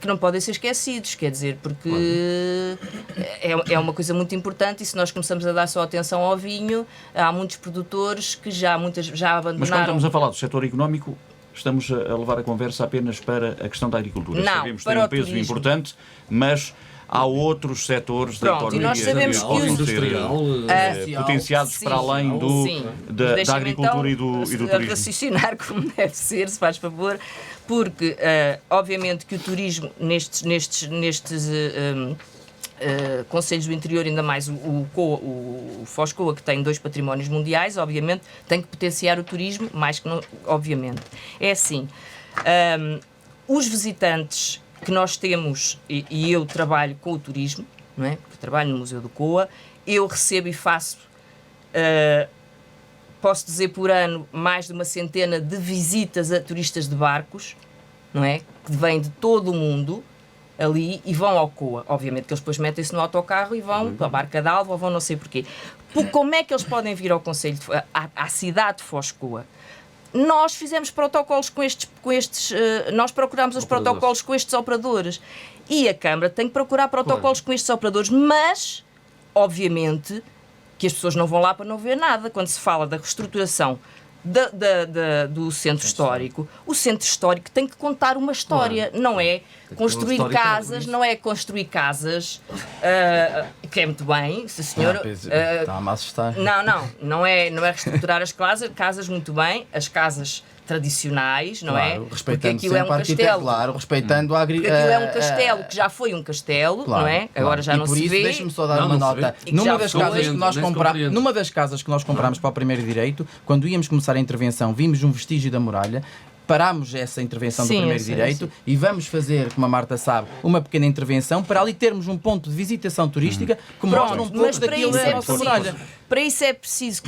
que não podem ser esquecidos, quer dizer, porque é uma coisa muito importante e se nós começamos a dar só atenção ao vinho, há muitos produtores que já abandonaram... Mas quando estamos a falar do setor económico, estamos a levar a conversa apenas para a questão da agricultura. Não, sabemos que tem um peso importante, mas há outros setores da economia e nós sabemos que podem ser potenciados para além da agricultura e do turismo. Raciocinar como deve ser, se faz favor, porque obviamente que o turismo nestes Conselhos do Interior, ainda mais o Foscoa, que tem 2 patrimónios mundiais, obviamente, tem que potenciar o turismo, mais que não, obviamente. É assim, os visitantes que nós temos, e eu trabalho com o turismo, não é? Porque trabalho no Museu do Coa, eu recebo e faço, posso dizer por ano, mais de uma centena de visitas a turistas de barcos, não é? Que vêm de todo o mundo, ali e vão ao Coa. Obviamente que eles depois metem-se no autocarro e vão para a Barca d'Alva ou vão não sei porquê. Como é que eles podem vir ao Conselho, à cidade de Foz Coa? Nós fizemos protocolos com estes nós procurámos os protocolos com estes operadores. E a Câmara tem que procurar protocolos com estes operadores, mas, obviamente, que as pessoas não vão lá para não ver nada. Quando se fala da reestruturação do centro histórico, o centro histórico tem que contar uma história, não é construir casas, que é muito bem, se senhor... Está-me a assustar. Não é reestruturar as casas muito bem, as casas tradicionais, não é? Respeitando aquilo é um castelo. Claro, respeitando a Porque aquilo é um castelo que já foi um castelo, não é? Agora já não se vê. E por isso, deixe-me só dar uma nota. Numa das casas que nós comprámos para o primeiro direito, quando íamos começar a intervenção, vimos um vestígio da muralha, parámos essa intervenção do primeiro direito e vamos fazer, como a Marta sabe, uma pequena intervenção para ali termos um ponto de visitação turística que mostra um pouco daquilo que é a nossa muralha. Para isso é preciso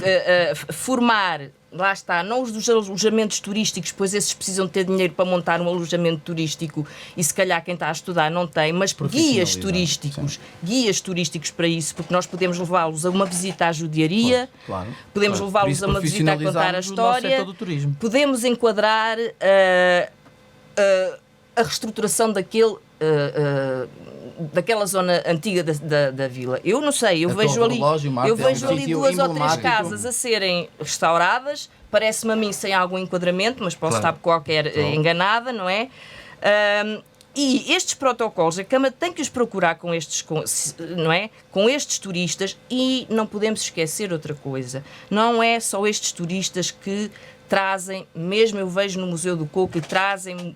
formar, lá está, não os dos alojamentos turísticos, pois esses precisam ter dinheiro para montar um alojamento turístico e se calhar quem está a estudar não tem, mas guias turísticos para isso, porque nós podemos levá-los a uma visita à judiaria, podemos levá-los a uma visita a contar a história, podemos enquadrar a reestruturação daquela zona antiga da vila. Eu não sei, eu vejo ali 2 ou 3 casas a serem restauradas, parece-me a mim sem algum enquadramento, mas posso estar qualquer enganada, não é? E estes protocolos, a Câmara tem que os procurar com estes turistas, e não podemos esquecer outra coisa. Não é só estes turistas que trazem, mesmo eu vejo no Museu do Coco, que trazem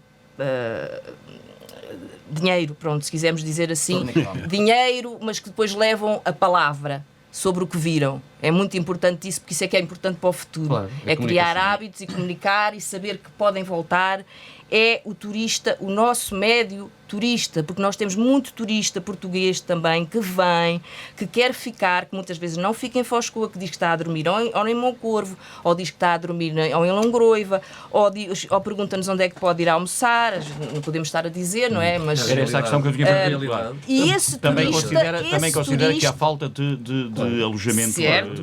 dinheiro, pronto, se quisermos dizer assim, dinheiro, mas que depois levam a palavra sobre o que viram. É muito importante isso, porque isso é que é importante para o futuro. Claro, é criar hábitos e comunicar e saber que podem voltar. É o turista, o nosso médio turista, porque nós temos muito turista português também que vem, que quer ficar, que muitas vezes não fica em Foz de Coa, que diz que está a dormir ou em Moncorvo, ou diz que está a dormir ou em Longroiva, ou pergunta-nos onde é que pode ir almoçar. Não podemos estar a dizer, não é? Mas era essa a questão que eu tinha para e esse também turista, considera que há falta de alojamento.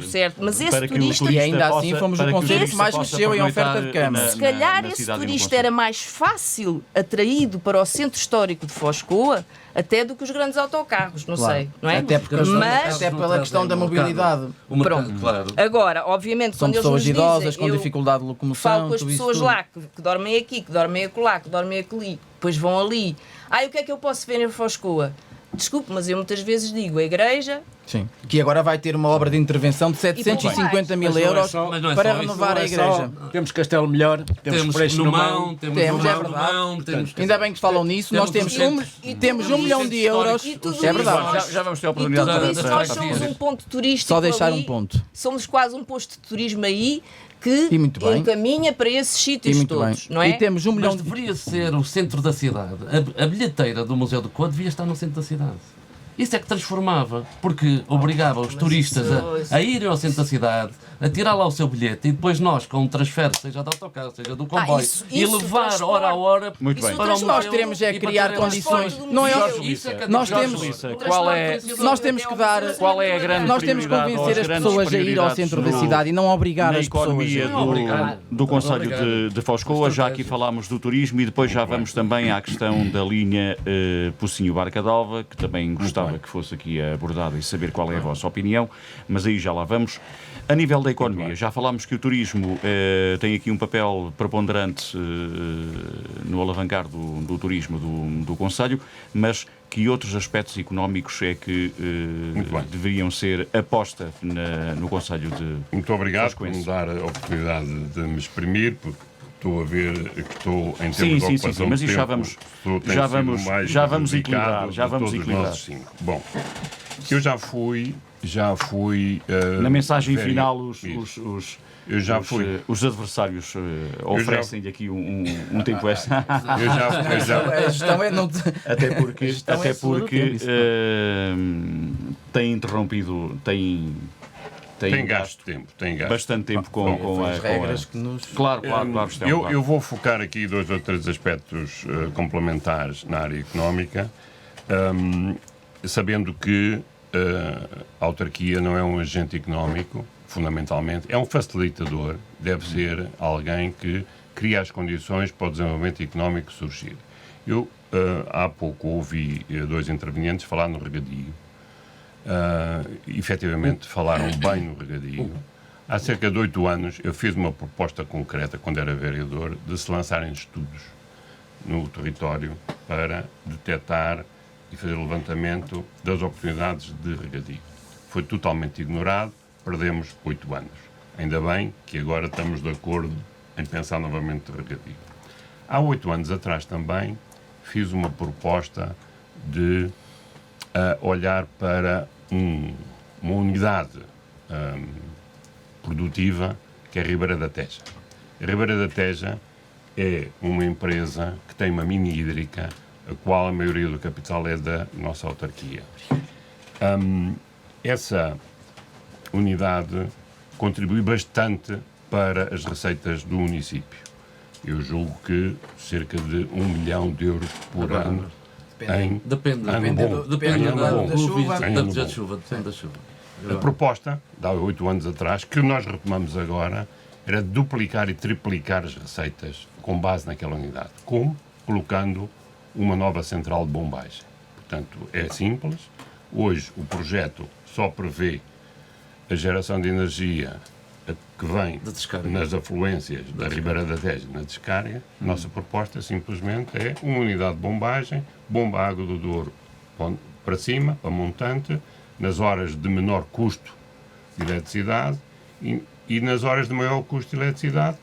Certo, mas esse para que o turista... E ainda assim fomos o concelho que mais possa mexeu em oferta de aproveitar cama. Se calhar na esse cidade e no turista concelho. era mais fácil atraído para o centro histórico de Foz de Coa até do que os grandes autocarros, não sei, não é? Até, porque Mas, até pela questão da mobilidade. Pronto, claro. agora, obviamente, São quando eles pessoas nos idosas dizem, com eu dificuldade de locomoção. falo com as tudo isso pessoas tudo. lá que dormem aqui, que dormem acolá, que dormem ali, depois vão ali. O que é que eu posso ver em Foz de Coa? Desculpe, mas eu muitas vezes digo a igreja. Sim. Que agora vai ter uma obra de intervenção de 750 mil Mas não é euros só- mas não é para só isso, renovar Não a é igreja. só- temos Castelo Melhor, temos Freixo no Mão. temos Temos, no é Mão, verdade. Não, temos, Ainda bem que falam nisso, nós temos temos 1 milhão de euros. E tudo É isso verdade. nós- Já vamos ter a E oportunidade tudo para- isso para- nós para somos fazer. um ponto turístico Só deixar ali, um ponto. somos quase um posto de turismo aí que E muito bem. encaminha para esses E sítios muito bem. todos, não é? E temos 1 milhão Mas de... deveria ser o centro da cidade. A bilheteira do Museu do Coa devia estar no centro da cidade. Isso é que transformava, porque obrigava os turistas a irem ao centro da cidade, a tirar lá o seu bilhete, e depois nós, com um transfer, seja de autocarro, seja do comboio, isso, e levar transporte. hora a hora Muito Isso bem. do para o transporte. Nós museu teremos é e para criar terem condições. transporte do Não é museu. aos- Isso é que é Nós Jorge temos- Lissa, qual é- Nós temos que dar... Qual é a grande Nós temos que prioridade ou convencer as grandes pessoas a ir ao prioridades centro da no- cidade e não obrigar na as pessoas. economia Não, obrigado. do Conselho Obrigado. de Foz de Coa. Já aqui Estratégia. falámos do turismo e depois já vamos também à questão da linha Pocinho-Barca d'Alva, que também gostava que fosse aqui abordada e saber qual é a vossa opinião, mas aí já lá vamos. A nível da economia, já falámos que o turismo tem aqui um papel preponderante no alavancar do turismo do Conselho, mas que outros aspectos económicos é que Muito bem. deveriam ser aposta no Conselho de Muito obrigado por Vascoense? me dar a oportunidade de me exprimir, porque estou a ver que estou em termos Sim, de sim, ocupação sim, mas de isso já tempo, vamos- tem já sido vamos- mais já vamos dedicado equilibrar, já de vamos todos equilibrar. nós 5. Bom, eu já fui Na mensagem vereador. final, Isso. Eu já fui. os adversários oferecem-lhe aqui um tempo extra. Eu já A gestão é não... Até porque, Gestão é seguro do tempo, isso tem interrompido, tem gasto tempo, tem gasto. bastante tempo com As regras que nos... Claro, isto é Eu vou focar aqui 2 ou 3 aspectos complementares na área económica, sabendo que a autarquia não é um agente económico, fundamentalmente, é um facilitador, deve ser alguém que cria as condições para o desenvolvimento económico surgir. Eu, há pouco, ouvi 2 intervenientes falar no regadio. Efetivamente, falaram bem no regadio. Há cerca de 8 anos, eu fiz uma proposta concreta, quando era vereador, de se lançarem estudos no território para detectar e fazer levantamento das oportunidades de regadio. Foi totalmente ignorado, perdemos 8 anos. Ainda bem que agora estamos de acordo em pensar novamente no regadio. Há 8 anos atrás também fiz uma proposta de olhar para uma unidade produtiva que é a Ribeira da Teja. A Ribeira da Teja é uma empresa que tem uma mini hídrica, a qual a maioria do capital é da nossa autarquia. Essa unidade contribui bastante para as receitas do município. Eu julgo que cerca de 1 milhão de euros por ano em Depende ano bom. depende Em ano da bom. chuva. Em ano Depende da bom. chuva, depende da chuva. A proposta, de há 8 anos atrás, que nós retomamos agora, era duplicar e triplicar as receitas com base naquela unidade. Como? Colocando uma nova central de bombagem. Portanto, é simples. Hoje o projeto só prevê a geração de energia que vem nas afluências da Ribeira da Teja, na descarga. Nossa proposta simplesmente é uma unidade de bombagem, bomba água do Douro para cima, para montante, nas horas de menor custo de eletricidade e nas horas de maior custo de eletricidade,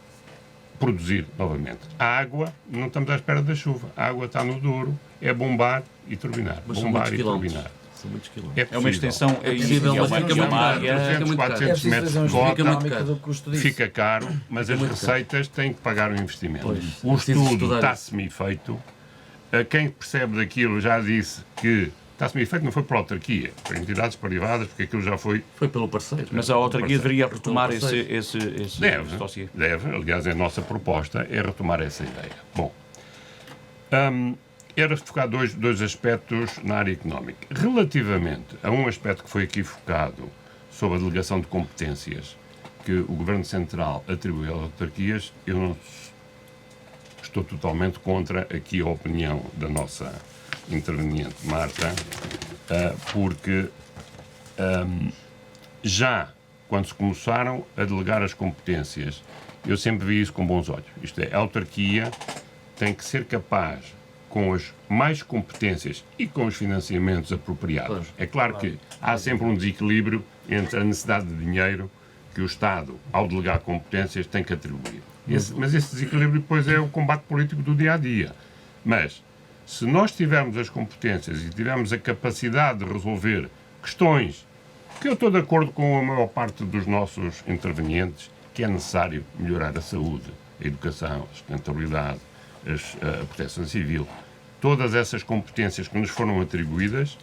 produzir novamente. A água, não estamos à espera da chuva. A água está no Douro, é bombar e turbinar. Mas bombar e turbinar. São muitos quilómetros. É uma extensão, possível, mas fica muito caro. 300, 400 metros de cota, do custo disso. fica caro, mas as receitas têm que pagar o investimento. Pois, o preciso estudo estudar está isso. semi-feito. Quem percebe daquilo já disse que está semi-feito, não foi pela autarquia, por entidades privadas, porque aquilo já foi... Foi pelo parceiro. Mas a autarquia deveria retomar esse Deve, dossiê. deve. Aliás, a nossa proposta é retomar essa ideia. Bom, era focar dois aspectos na área económica. Relativamente a um aspecto que foi aqui focado sobre a delegação de competências que o Governo Central atribuiu às autarquias, eu não estou totalmente contra aqui a opinião da nossa interveniente Marta, porque já quando se começaram a delegar as competências, eu sempre vi isso com bons olhos. Isto é, a autarquia tem que ser capaz, com as mais competências e com os financiamentos apropriados. É claro que há sempre um desequilíbrio entre a necessidade de dinheiro que o Estado, ao delegar competências, tem que atribuir. Mas esse desequilíbrio depois é o combate político do dia-a-dia. Mas, se nós tivermos as competências e tivermos a capacidade de resolver questões que eu estou de acordo com a maior parte dos nossos intervenientes, que é necessário melhorar a saúde, a educação, a sustentabilidade, a proteção civil, todas essas competências que nos foram atribuídas,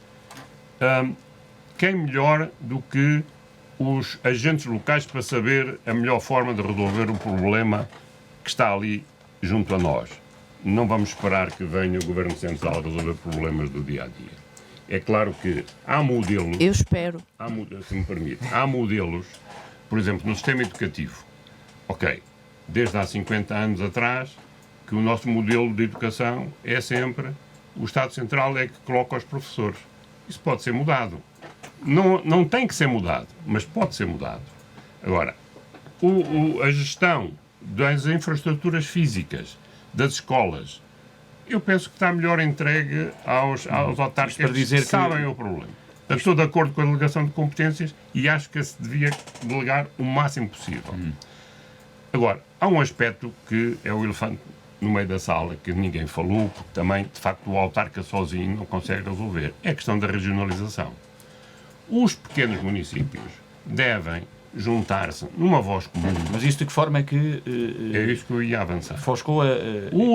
quem melhor do que os agentes locais para saber a melhor forma de resolver o problema que está ali junto a nós. Não vamos esperar que venha o Governo Central resolver problemas do dia-a-dia. É claro que há modelos... Eu espero. Se me permite. Há modelos, por exemplo, no sistema educativo. Ok, desde há 50 anos atrás, que o nosso modelo de educação é sempre o Estado Central é que coloca os professores. Isso pode ser mudado. Não tem que ser mudado, mas pode ser mudado. Agora, a gestão das infraestruturas físicas, das escolas, eu penso que está melhor entregue aos autarcas que sabem o problema. Estou de acordo com a delegação de competências e acho que se devia delegar o máximo possível. Agora, há um aspecto que é o elefante no meio da sala, que ninguém falou, porque também, de facto, o autarca sozinho não consegue resolver. É a questão da regionalização. Os pequenos municípios devem juntar-se numa voz comum. Mas isto de que forma é que... É isso que eu ia avançar. Foscoa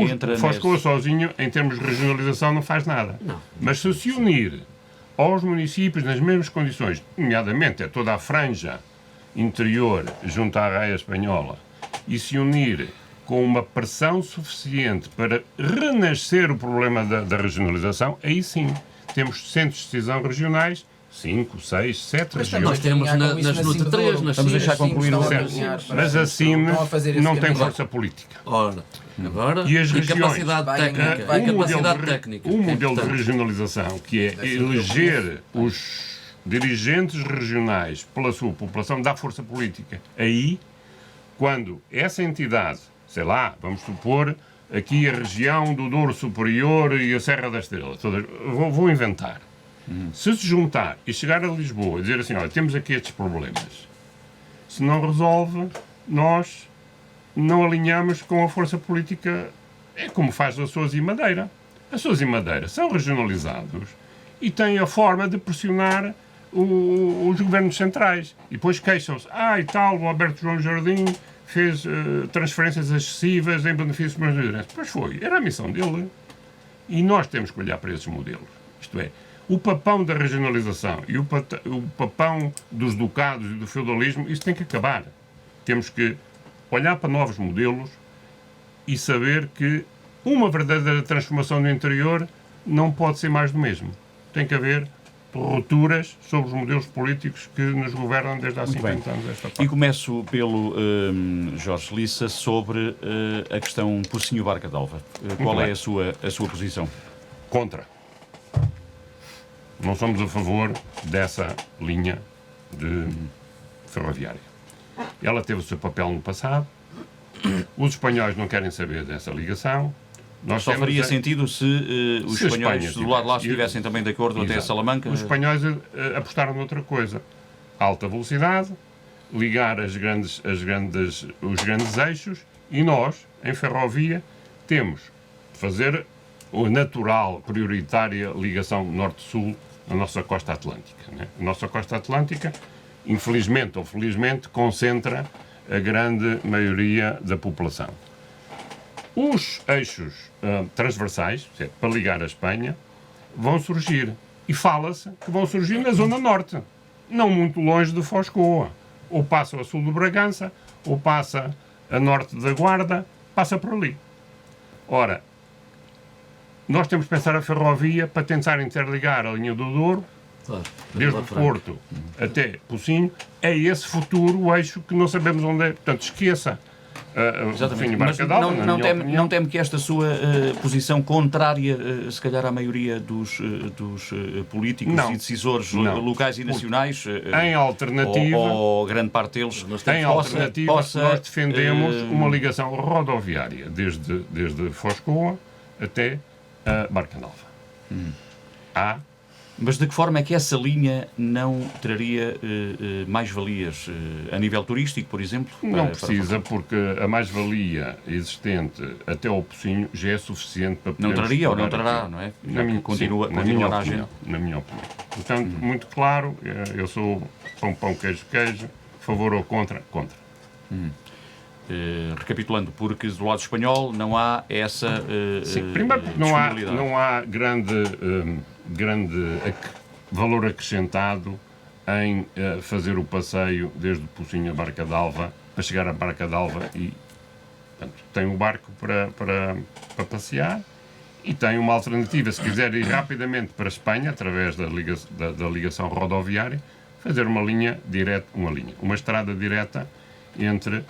entra Foscoa sozinho, em termos de regionalização, não faz nada. Não. Mas se unir aos municípios nas mesmas condições, nomeadamente é toda a franja interior junto à raia espanhola, e se unir com uma pressão suficiente para renascer o problema da regionalização, aí sim temos centros de decisão regionais, 5, 6, 7 regiões. Nós temos nas NUT 3, nas Vamos deixar concluir o Mas assim não tem força política. Ora, agora, E as regiões? capacidade técnica. Capacidade técnica. Um modelo de regionalização, que é eleger os dirigentes regionais pela sua população, dá força política. Aí, quando essa entidade, sei lá, vamos supor, aqui a região do Douro Superior e a Serra da Estrela, todas, vou inventar. Se juntar e chegar a Lisboa e dizer assim, olha, temos aqui estes problemas, se não resolve, nós não alinhamos com a força política, é como faz a Açores e Madeira. Açores e Madeira são regionalizados e têm a forma de pressionar os governos centrais. E depois queixam-se, e tal, o Alberto João Jardim fez transferências excessivas em benefício dos meus madeirenses. Pois foi, era a missão dele. E nós temos que olhar para esses modelos. Isto é, o papão da regionalização e o papão dos ducados e do feudalismo, isso tem que acabar. Temos que olhar para novos modelos e saber que uma verdadeira transformação no interior não pode ser mais do mesmo. Tem que haver rupturas sobre os modelos políticos que nos governam desde há 50 anos esta parte. E começo pelo Jorge Lissa sobre a questão Pocinho Barca d'Alva. Qual é a sua posição? Contra. Não somos a favor dessa linha de ferroviária. Ela teve o seu papel no passado. Os espanhóis não querem saber dessa ligação. Nós Só faria sentido se os se a espanhóis Espanha do lado de lá tivesse- estivessem também de acordo até a Exato. Salamanca. Os espanhóis apostaram noutra coisa. Alta velocidade, ligar os grandes eixos, e nós, em ferrovia, temos de fazer a natural, prioritária ligação norte-sul na nossa costa atlântica. Né? A nossa costa atlântica, infelizmente ou felizmente, concentra a grande maioria da população. Os eixos transversais, para ligar a Espanha, vão surgir. E fala-se que vão surgir na zona norte, não muito longe de Foscoa. Ou passa a sul de Bragança, ou passa a norte da Guarda, passa por ali. Ora, nós temos que pensar a ferrovia para tentar interligar a linha do Douro, Claro. desde o Porto até Pocinho, é esse futuro eixo que não sabemos onde é. Portanto, esqueça Exatamente. Fim Mas Barca d'Alva, na minha teme, opinião. não teme que esta sua posição contrária, se calhar, à maioria dos políticos Não. e decisores Não. locais e nacionais, Em alternativa, ou grande parte deles, em alternativa, possa, nós defendemos uma ligação rodoviária desde Foscoa até Barca d'Alva. Há Mas de que forma é que essa linha não traria mais-valias a nível turístico, por exemplo? Não precisa, porque a mais-valia existente até ao Pocinho já é suficiente para Não podermos traria ou não explorar trará, aquilo. não é? Na Já que minha, continua sim, na minha na opinião, agenda. na minha opinião. Portanto, muito claro, eu sou pão, queijo, favor ou contra. Recapitulando, porque do lado espanhol não há essa Sim, primeiro porque não há grande valor acrescentado em fazer o passeio desde o Pocinho a Barca d'Alva, para chegar a Barca d'Alva e, portanto, tem o barco para passear e tem uma alternativa, se quiser ir rapidamente para a Espanha, através da ligação rodoviária, fazer uma estrada direta entre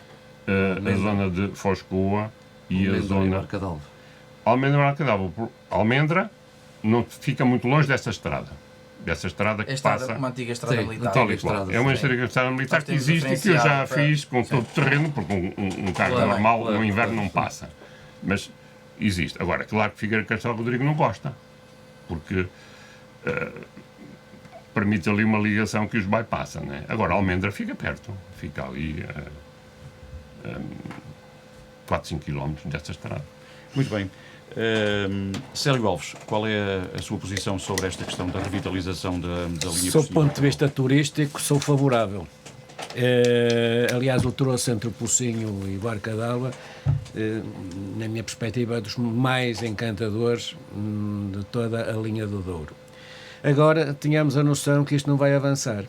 a zona de Foscoa e a zona Barca d'Alva. Almendra e Barca d'Alva. Almendra não fica muito longe dessa estrada que passa. Uma antiga estrada Sim, militar. Tal e qual. É uma estrada militar Nós que temos existe e que eu já referenciado para- fiz com todo o terreno, porque um carro Claro, normal claro, no inverno claro. não passa. Mas existe. Agora, claro que Figueira Castelo Rodrigo não gosta, porque permite ali uma ligação que os bypassa. Né? Agora, Almendra fica perto, fica ali 4, 5 km dessa estrada. Muito bem. Célio Alves, qual é a sua posição sobre esta questão da revitalização da linha Sob o Pocinho? ponto de vista turístico, sou favorável. Aliás, o troço entre o Pocinho e Barca d'Alva, na minha perspectiva, é dos mais encantadores de toda a linha do Douro. Agora, tínhamos a noção que isto não vai avançar.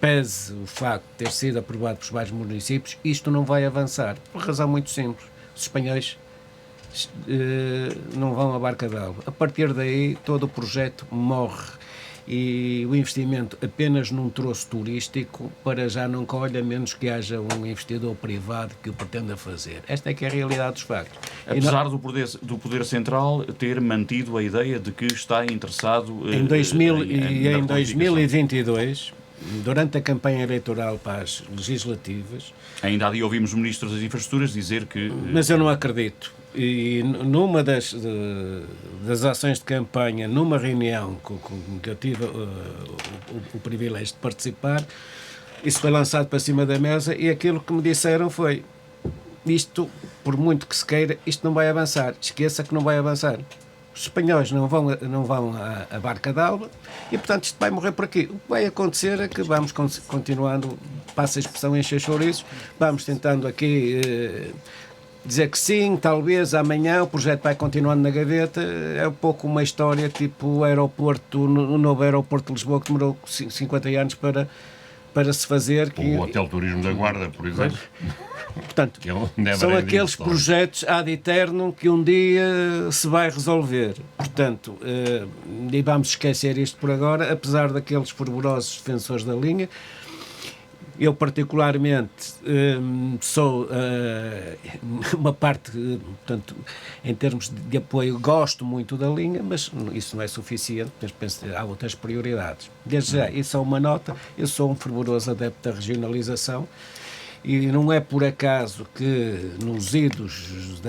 Pese o facto de ter sido aprovado pelos vários municípios, isto não vai avançar. Por razão muito simples. Os espanhóis não vão a Barca d'Alva. A partir daí, todo o projeto morre. E o investimento apenas num troço turístico, para já não colhe, a menos que haja um investidor privado que o pretenda fazer. Esta é que é a realidade dos factos. Apesar do poder Central ter mantido a ideia de que está interessado Em na 2022, durante a campanha eleitoral para as legislativas, Ainda há dia ouvimos o Ministro das Infraestruturas dizer que... mas eu não acredito. E numa das ações de campanha, numa reunião com que eu tive o privilégio de participar, isso foi lançado para cima da mesa e aquilo que me disseram foi: isto, por muito que se queira, isto não vai avançar. Esqueça que não vai avançar. Os espanhóis não vão à Barca d'Alva e, portanto, isto vai morrer por aqui. O que vai acontecer é que vamos continuando, passa a expressão, encher chouriços, vamos tentando aqui dizer que sim, talvez amanhã o projeto vai continuando na gaveta. É um pouco uma história tipo o novo aeroporto de Lisboa, que demorou 50 anos para se fazer. O Hotel Turismo da Guarda, por exemplo. Portanto, Que é um never são ending aqueles story. projetos ad eternum que um dia se vai resolver. Portanto, e vamos esquecer isto por agora, apesar daqueles fervorosos defensores da linha, Eu, particularmente, sou uma parte, portanto, em termos de apoio, gosto muito da linha, mas isso não é suficiente, penso que há outras prioridades. Desde já, isso é uma nota, eu sou um fervoroso adepto da regionalização, e não é por acaso que nos idos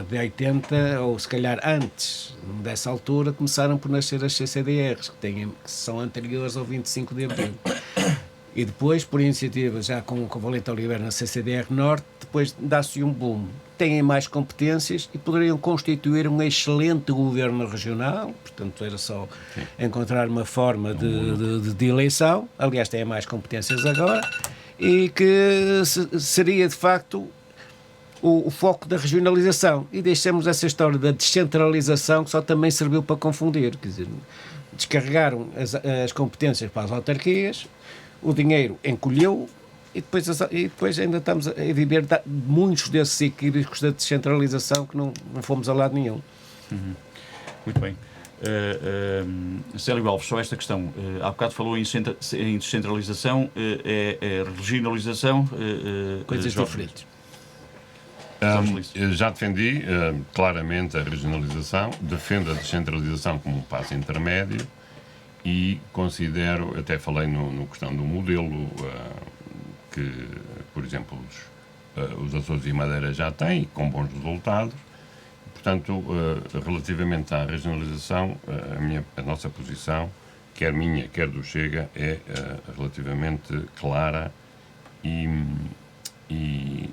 de 80, ou se calhar antes dessa altura, começaram por nascer as CCDRs, que são anteriores ao 25 de Abril. E depois, por iniciativa, já com o Valente Oliveira na CCDR Norte, depois dá-se um boom. Têm mais competências e poderiam constituir um excelente governo regional, portanto era só encontrar uma forma de eleição, aliás têm mais competências agora, e que seria de facto o foco da regionalização. E deixamos essa história da descentralização, que só também serviu para confundir, quer dizer, descarregaram as competências para as autarquias, o dinheiro encolheu e depois ainda estamos a viver muitos desses equívocos da descentralização que não fomos a lado nenhum. Muito bem. Célio Alves, só esta questão. Há bocado falou em descentralização, regionalização. Coisas diferentes. Eu já defendi claramente a regionalização, defendo a descentralização como um passo intermédio e considero, até falei no questão do modelo que, por exemplo, os Açores e Madeira já têm, com bons resultados. Portanto, relativamente à regionalização, a nossa posição, quer minha, quer do Chega, é relativamente clara e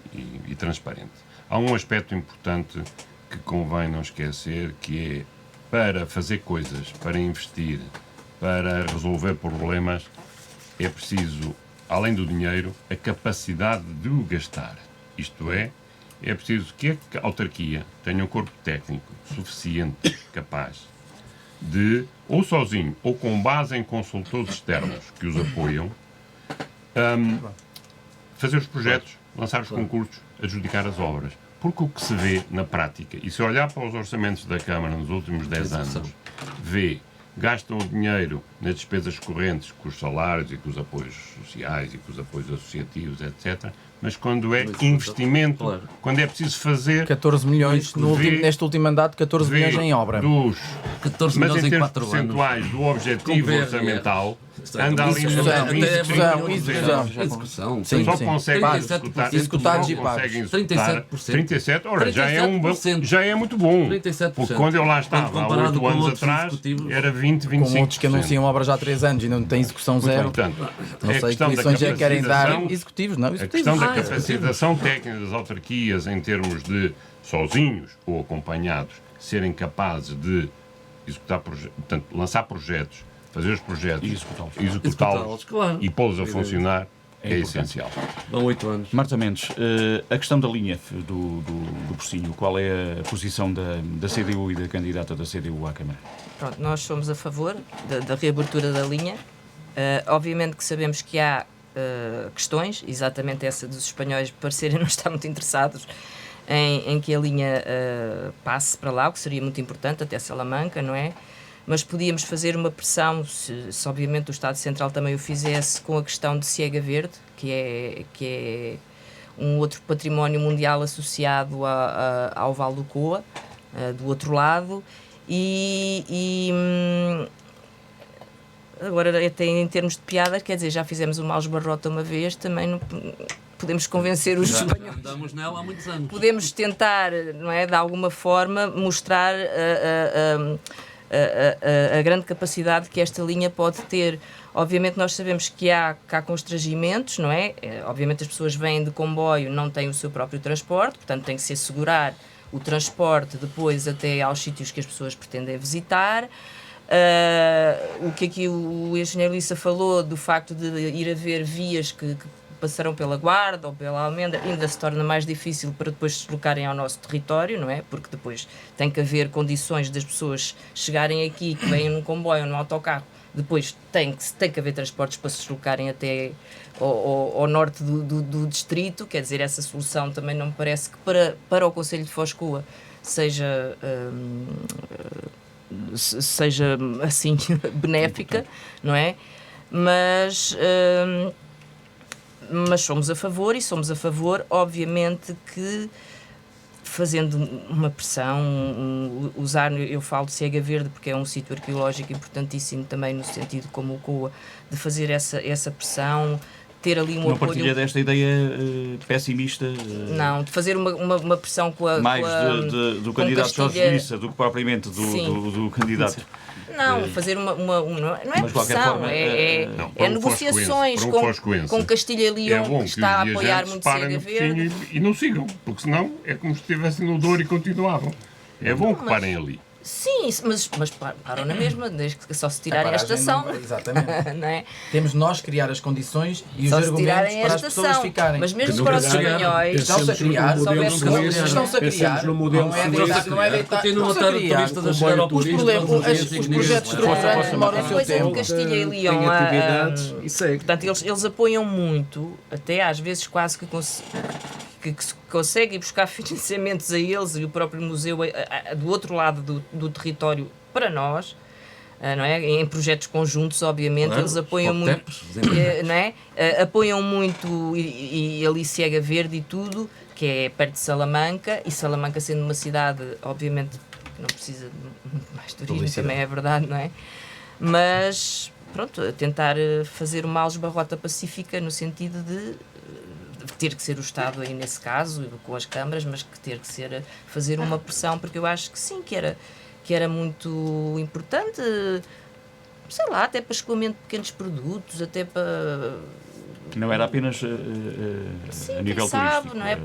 transparente. Há um aspecto importante que convém não esquecer, que é, para fazer coisas, para investir, para resolver problemas, é preciso, além do dinheiro, a capacidade de o gastar. Isto é preciso que a autarquia tenha um corpo técnico suficiente, capaz de, ou sozinho, ou com base em consultores externos que os apoiam, fazer os projetos, lançar os concursos, adjudicar as obras. Porque o que se vê na prática, e se olhar para os orçamentos da Câmara nos últimos 10 anos, gastam o dinheiro nas despesas correntes, com os salários e com os apoios sociais e com os apoios associativos, etc., mas quando é investimento, quando é preciso fazer... 14 milhões, neste último mandato, 14 milhões em obra. 14 mas milhões em em termos 4 percentuais do objetivo Com orçamental, anda ali nos execução. só conseguem executados e pagos. 37%. Ora, já é muito bom. 37%. Porque quando eu lá estava, há 8 anos atrás, era 20, 25%. Com outros que anunciam obras já há 3 anos e não têm execução zero. Portanto, Não sei que lições é que querem dar. Executivos, não? A questão da capacitação técnica das autarquias em termos de, sozinhos ou acompanhados, serem capazes de executar portanto, lançar projetos, fazer os projetos, executá-los claro. e pô-los a funcionar é essencial. Vão 8 anos. Marta Mendes, a questão da linha do Pocinho, qual é a posição da CDU e da candidata da CDU à Câmara? Pronto, nós somos a favor da reabertura da linha. Obviamente que sabemos que há questões, exatamente essa dos espanhóis parecerem não estar muito interessados em que a linha passe para lá, o que seria muito importante, até Salamanca, não é? Mas podíamos fazer uma pressão, se obviamente o Estado Central também o fizesse, com a questão de Ciega Verde, que é um outro património mundial associado ao Vale do Coa, do outro lado, agora até em termos de piada, quer dizer, já fizemos o Maus Barrota uma vez, também não podemos convencer os espanhóis. Andamos nela há muitos anos. Podemos tentar, não é, de alguma forma, mostrar a grande capacidade que esta linha pode ter. Obviamente nós sabemos que há constrangimentos, não é? Obviamente as pessoas vêm de comboio, não têm o seu próprio transporte, portanto tem que se assegurar o transporte depois até aos sítios que as pessoas pretendem visitar. O que aqui o engenheiro Lissa falou do facto de ir haver vias que passarão pela Guarda ou pela Almendra, ainda se torna mais difícil para depois se deslocarem ao nosso território, não é? Porque depois tem que haver condições das pessoas chegarem aqui, que vêm num comboio ou num autocarro, depois tem que haver transportes para se deslocarem até ao norte do distrito, quer dizer, essa solução também não me parece que para o Concelho de Foz de Coa seja assim benéfica, não é? Mas Mas somos a favor, e somos a favor, obviamente, que fazendo uma pressão, usar, eu falo de Cega Verde porque é um sítio arqueológico importantíssimo também no sentido como o COA, de fazer essa pressão, ter ali um Não apoio... partilha desta ideia pessimista? Não, de fazer uma pressão com a... Mais do candidato Castilha... Jorge Lissa do que propriamente do candidato... Não, fazer uma não é Mas, de qualquer pressão, forma, é para negociações um Foscoense. com Castilha e É Leão, bom que que está a os apoiar viajantes muito parem Cega no Verde. focinho e não sigam, porque senão é como se estivessem no Douro e continuavam. É bom que parem ali. Sim, mas param na mesma, desde que só se tirarem a paragem estação. não- exatamente. Não é? Temos nós que criar as condições e Só os se argumentos tirarem a para as pessoas estação. ficarem. Mas mesmo Que para no os calhar, espanhóis, Estão-se a criar, se houvesse estão-se a criar, no modelo não é suíço. deitar, não é deitar, Continuam a estão-se estar criar. turistas a chegar ao Os turismo problemas, todos os dias, os ninguém projetos se estruturantes demoram o a seu coisa tempo. de Castilha e Leão, Tem atividades e segue. portanto, eles apoiam muito, até às vezes quase que se conseguem buscar financiamentos a eles e o próprio museu do outro lado do território para nós, não é? Em projetos conjuntos, obviamente, Claro, eles apoiam os muito, poptepes, não é? Apoiam muito e ali Cega Verde e tudo, que é perto de Salamanca, e Salamanca sendo uma cidade, obviamente, que não precisa de muito mais turismo, Publicidade. também é verdade, não é? Mas, pronto, tentar fazer uma algebarrota pacífica no sentido de ter que ser o Estado aí nesse caso, com as câmaras, mas que ter que ser fazer uma pressão, porque eu acho que sim, que era muito importante, sei lá, até para escoamento de pequenos produtos, até para... Não era apenas Sim, a quem nível sabe, turístico. não é?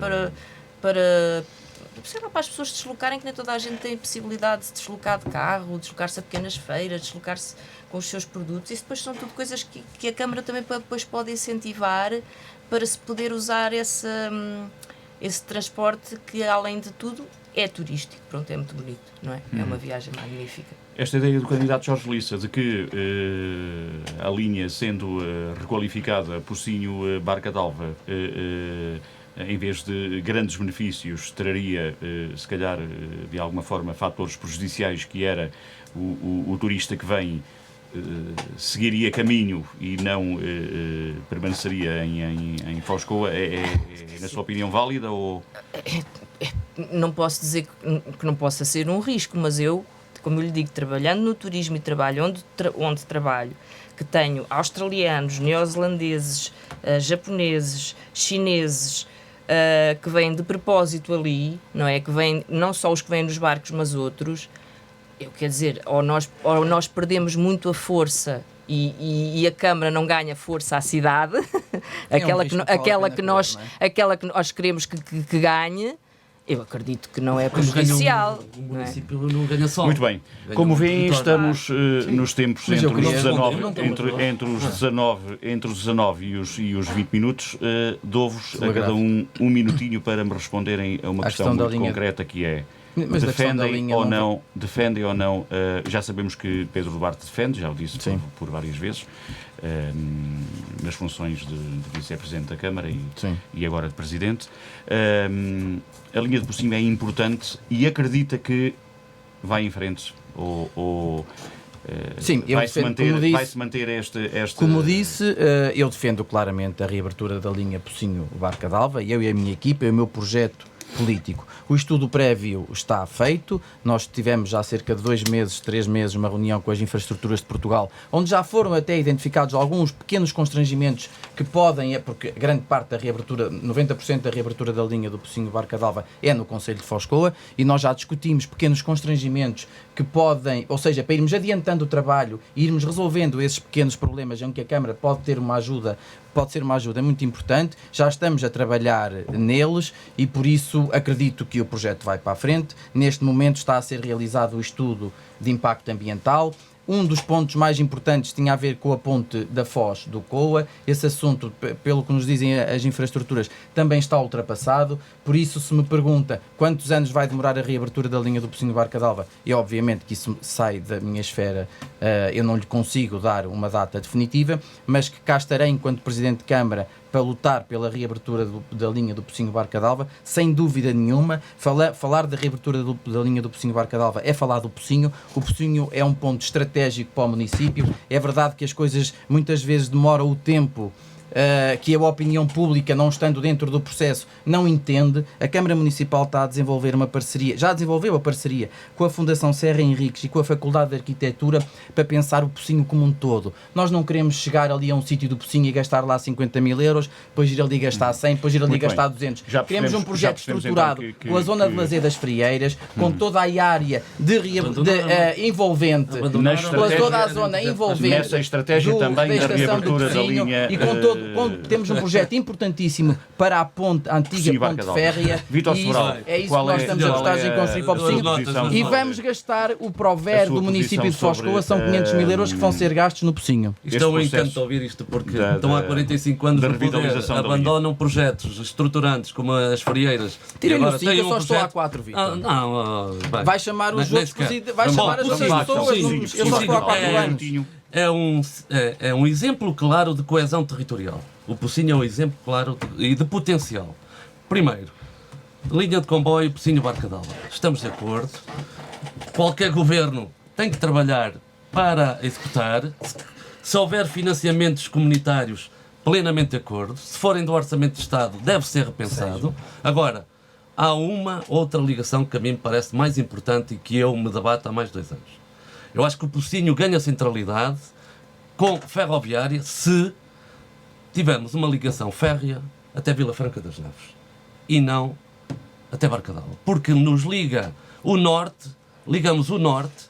Sei lá, para as pessoas se deslocarem, que nem toda a gente tem a possibilidade de se deslocar de carro, deslocar-se a pequenas feiras, deslocar-se com os seus produtos. Isso depois são tudo coisas que a Câmara também depois pode incentivar para se poder usar esse transporte que, além de tudo, é turístico. Pronto, é muito bonito, não é? É uma viagem magnífica. Esta ideia do candidato Jorge Lissa de que a linha sendo requalificada Pocinho-Barca d'Alva, em vez de grandes benefícios, traria, se calhar, de alguma forma, fatores prejudiciais, que era o turista que vem seguiria caminho e não permaneceria em Foscoa. É, na sua opinião, válida? Ou... Não posso dizer que não possa ser um risco, mas eu, como eu lhe digo, trabalhando no turismo e trabalho onde trabalho, que tenho australianos, neozelandeses, japoneses, chineses, que vêm de propósito ali, não é? Que vêm, não só os que vêm nos barcos, mas outros. Eu quero dizer, ou nós perdemos muito a força e a Câmara não ganha força à cidade, aquela que nós queremos que ganhe. Eu acredito que não é prejudicial. O município não ganha sol. Muito bem. Ganha Como um veem, vitória. estamos nos tempos Mas eu entre os queria 19, responder, entre os 19 e os 20 minutos. Dou-vos a cada um minutinho para me responderem a uma questão questão da muito linha- concreta, que é: Mas a questão da defendem ou não, já sabemos que Pedro Duarte defende, já o disse Sim. por várias vezes, nas funções de vice-presidente da Câmara e agora de presidente. A linha de Pocinho é importante e acredita que vai em frente Sim, eu vai-se defendo, como disse- vai-se manter este... Como disse, eu defendo claramente a reabertura da linha Pocinho-Barca d'Alva, eu e a minha equipa, e o meu projeto político. O estudo prévio está feito, nós tivemos já há cerca de 3 meses, uma reunião com as infraestruturas de Portugal, onde já foram até identificados alguns pequenos constrangimentos que podem, porque grande parte da reabertura, 90% da reabertura da linha do Pocinho-Barca d'Alva é no Concelho de Foscoa, e nós já discutimos pequenos constrangimentos que podem, ou seja, para irmos adiantando o trabalho e irmos resolvendo esses pequenos problemas em que a Câmara pode ter uma ajuda, pode ser uma ajuda muito importante. Já estamos a trabalhar neles e por isso acredito que o projeto vai para a frente. Neste momento está a ser realizado o estudo de impacto ambiental. Um dos pontos mais importantes tinha a ver com a ponte da Foz do Coa. Esse assunto, pelo que nos dizem as infraestruturas, também está ultrapassado. Por isso, se me pergunta quantos anos vai demorar a reabertura da linha do Pocinho-Barca d'Alva, e obviamente que isso sai da minha esfera, eu não lhe consigo dar uma data definitiva, mas que cá estarei enquanto Presidente de Câmara para lutar pela reabertura da linha do Pocinho-Barca d'Alva, sem dúvida nenhuma. Falar da reabertura da linha do Pocinho-Barca d'Alva é falar do Pocinho. O Pocinho é um ponto estratégico para o município. É verdade que as coisas muitas vezes demoram o tempo que a opinião pública, não estando dentro do processo, não entende. A Câmara Municipal está a desenvolver uma parceria, já desenvolveu a parceria com a Fundação Serra Henriques e com a Faculdade de Arquitetura para pensar o Pocinho como um todo. Nós não queremos chegar ali a um sítio do Pocinho e gastar lá 50 mil euros, depois ir ali gastar 100, depois ir ali Muito gastar bem. 200. Já Queremos um percebemos- projeto já percebemos, estruturado então, que- com a zona de que- lazer das Frieiras, com toda a área envolvente, Abandonaram- com estratégia- toda a zona envolvente Nessa estratégia também da estação do reabertura da Pocinho, linha, e temos um projeto importantíssimo para a ponte, a antiga Pocinho ponte Barca férrea. Vítor E Sobral, é isso que qual nós é- estamos a qual gostar é de construir para o a Pocinho. sua posição? E vamos gastar o A provérbio sua do município de posição Foscoa, são sobre, 500 mil euros que vão ser gastos no Pocinho. Isto Este é um processo encanto ouvir isto, porque da- estão há da- 45 anos da no poder, revitalização da linha. abandonam projetos estruturantes como as Frieiras. Tirem E no agora 5, têm eu só estou há projeto- 4, Vitor. Bem. Vai chamar os Nem outros sequer. presidentes, vai Bom, chamar as outras sim, pessoas. sim, Eu sim, só estou há sim. 4 É- anos. É um exemplo claro de coesão territorial. O Pocinho é um exemplo claro e de potencial. Primeiro, linha de comboio Pocinho Barca d'Alva. Estamos de acordo. Qualquer governo tem que trabalhar para executar. Se houver financiamentos comunitários, plenamente de acordo. Se forem do Orçamento de Estado, deve ser repensado. Agora, há uma outra ligação que a mim me parece mais importante e que eu me debato há mais de 2 anos. Eu acho que o Pocinho ganha centralidade com ferroviária se tivermos uma ligação férrea até Vila Franca das Neves e não até Barca d'Alva. Porque nos liga o norte, ligamos o norte,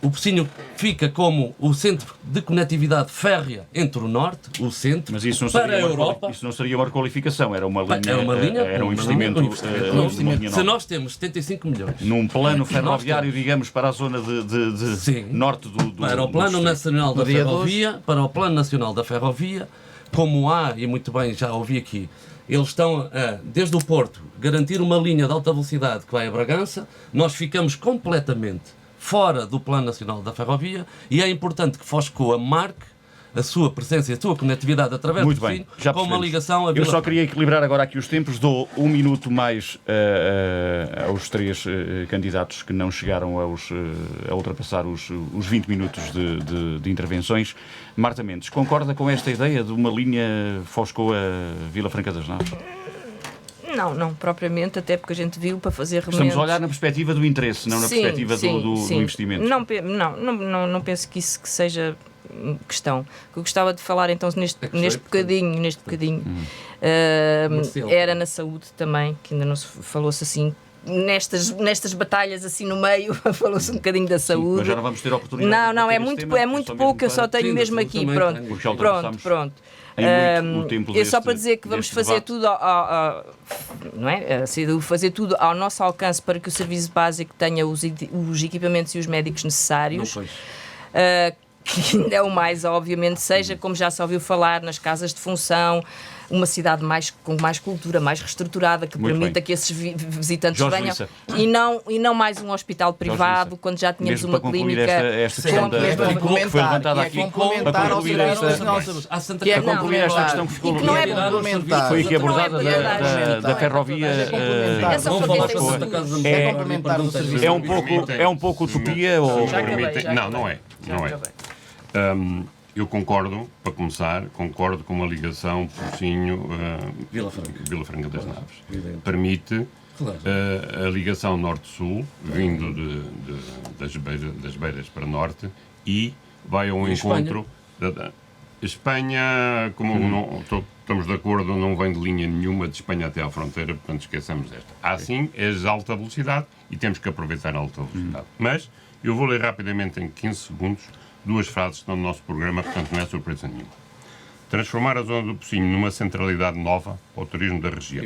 o Pocinho fica como o centro de conectividade férrea entre o norte, o centro, Mas isso não para a seria Europa. isso não seria uma requalificação, era uma linha, Era uma linha, era um uma investimento, linha, um investimento. numa linha Se nova. nós temos 75 milhões Num plano Nós ferroviário, temos. digamos, para a zona de Sim. norte do para o do Plano distrito. Nacional da No dia Ferrovia, para o Plano Nacional da Ferrovia, como há, e muito bem, já ouvi aqui, eles estão a, desde o Porto, garantir uma linha de alta velocidade que vai a Bragança, nós ficamos completamente fora do Plano Nacional da Ferrovia e é importante que Foscoa marque a sua presença e a sua conectividade através Muito do bem, Pocinho já com uma percebemos. ligação a Eu Vila só Franca. queria equilibrar agora aqui os tempos. Dou 1 minuto mais aos 3 candidatos que não chegaram a ultrapassar os 20 minutos de intervenções. Marta Mendes, concorda com esta ideia de uma linha Foscoa-Vila Franca das Naves? Não propriamente, até porque a gente viu para fazer remendos. Estamos a olhar na perspectiva do interesse, não na Sim, perspectiva sim, do sim. investimento. Não penso que isso que seja questão. O que eu gostava de falar então neste bocadinho, Comercial. era na saúde também, que ainda não se falou-se assim. Nestas batalhas assim no meio, falou-se um bocadinho da saúde. Mas já não vamos ter oportunidade. Não, de é debater muito, esse tema, é muito só pouco, mesmo eu só para- tenho Sim, mesmo nós aqui. também Pronto, temos. Porque já ultrapassamos pronto. em muito o tempo Eu só deste- para dizer que vamos deste fazer debate. tudo não é? Fazer tudo ao nosso alcance para que o serviço básico tenha os equipamentos e os médicos Não, necessários. pois. Que ainda é o mais, obviamente, seja, como já se ouviu falar, nas casas de função, uma cidade com mais cultura, mais reestruturada, que Muito permita bem. que esses visitantes Jorge venham. Lissa. E não mais um hospital privado, Lissa. quando já tínhamos Mesmo uma para concluir clínica. esta questão da, mesmo que foi levantada e é aqui, complementar para ao concluir Serviço esta, Nacional de Saúde. Há Santa Que é Casa. para concluir esta complementar. questão que ficou E que não é complementar. foi aqui abordada Não é para da ferrovia. complementar. É só Vamos para falar quem com a tem Santa Casa saúde. da É Misericórdia, complementar o perguntas. serviço. É um pouco utopia ou... Já acabei, já Não, acabei. não é. Eu concordo, para começar, concordo com uma ligação Pocinho Vila Franca. Vila Franca das Naves. Evidente. Permite Claro. a ligação norte-sul, vindo das beiras para norte, e vai ao E encontro da Espanha, como estamos de acordo, não vem de linha nenhuma de Espanha até à fronteira, portanto esqueçamos esta. Há sim, é de alta velocidade e temos que aproveitar a alta velocidade. Mas eu vou ler rapidamente em 15 segundos 2 frases que estão no nosso programa, portanto não é surpresa nenhuma. Transformar a zona do Pocinho numa centralidade nova para o turismo da região,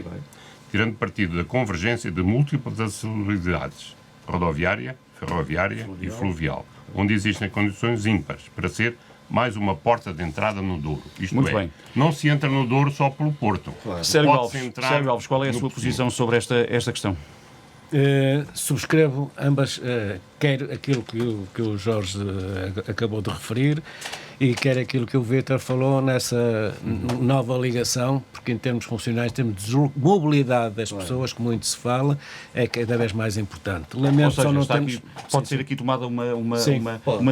tirando partido da convergência de múltiplas acessibilidades rodoviária, ferroviária e fluvial, onde existem condições ímpares para ser mais uma porta de entrada no Douro. Isto Muito é, bem. não se entra no Douro só pelo Porto. Sérgio Pode-se entrar Alves, qual é a no sua Pocinho. posição sobre esta questão? Subscrevo ambas, quer aquilo que o Jorge acabou de referir e quer aquilo que o Vítor falou nessa nova ligação, porque em termos funcionais temos mobilidade das pessoas, que muito se fala, é cada vez mais importante. Lamento, Ou seja, só não temos... aqui, pode ser aqui tomada uma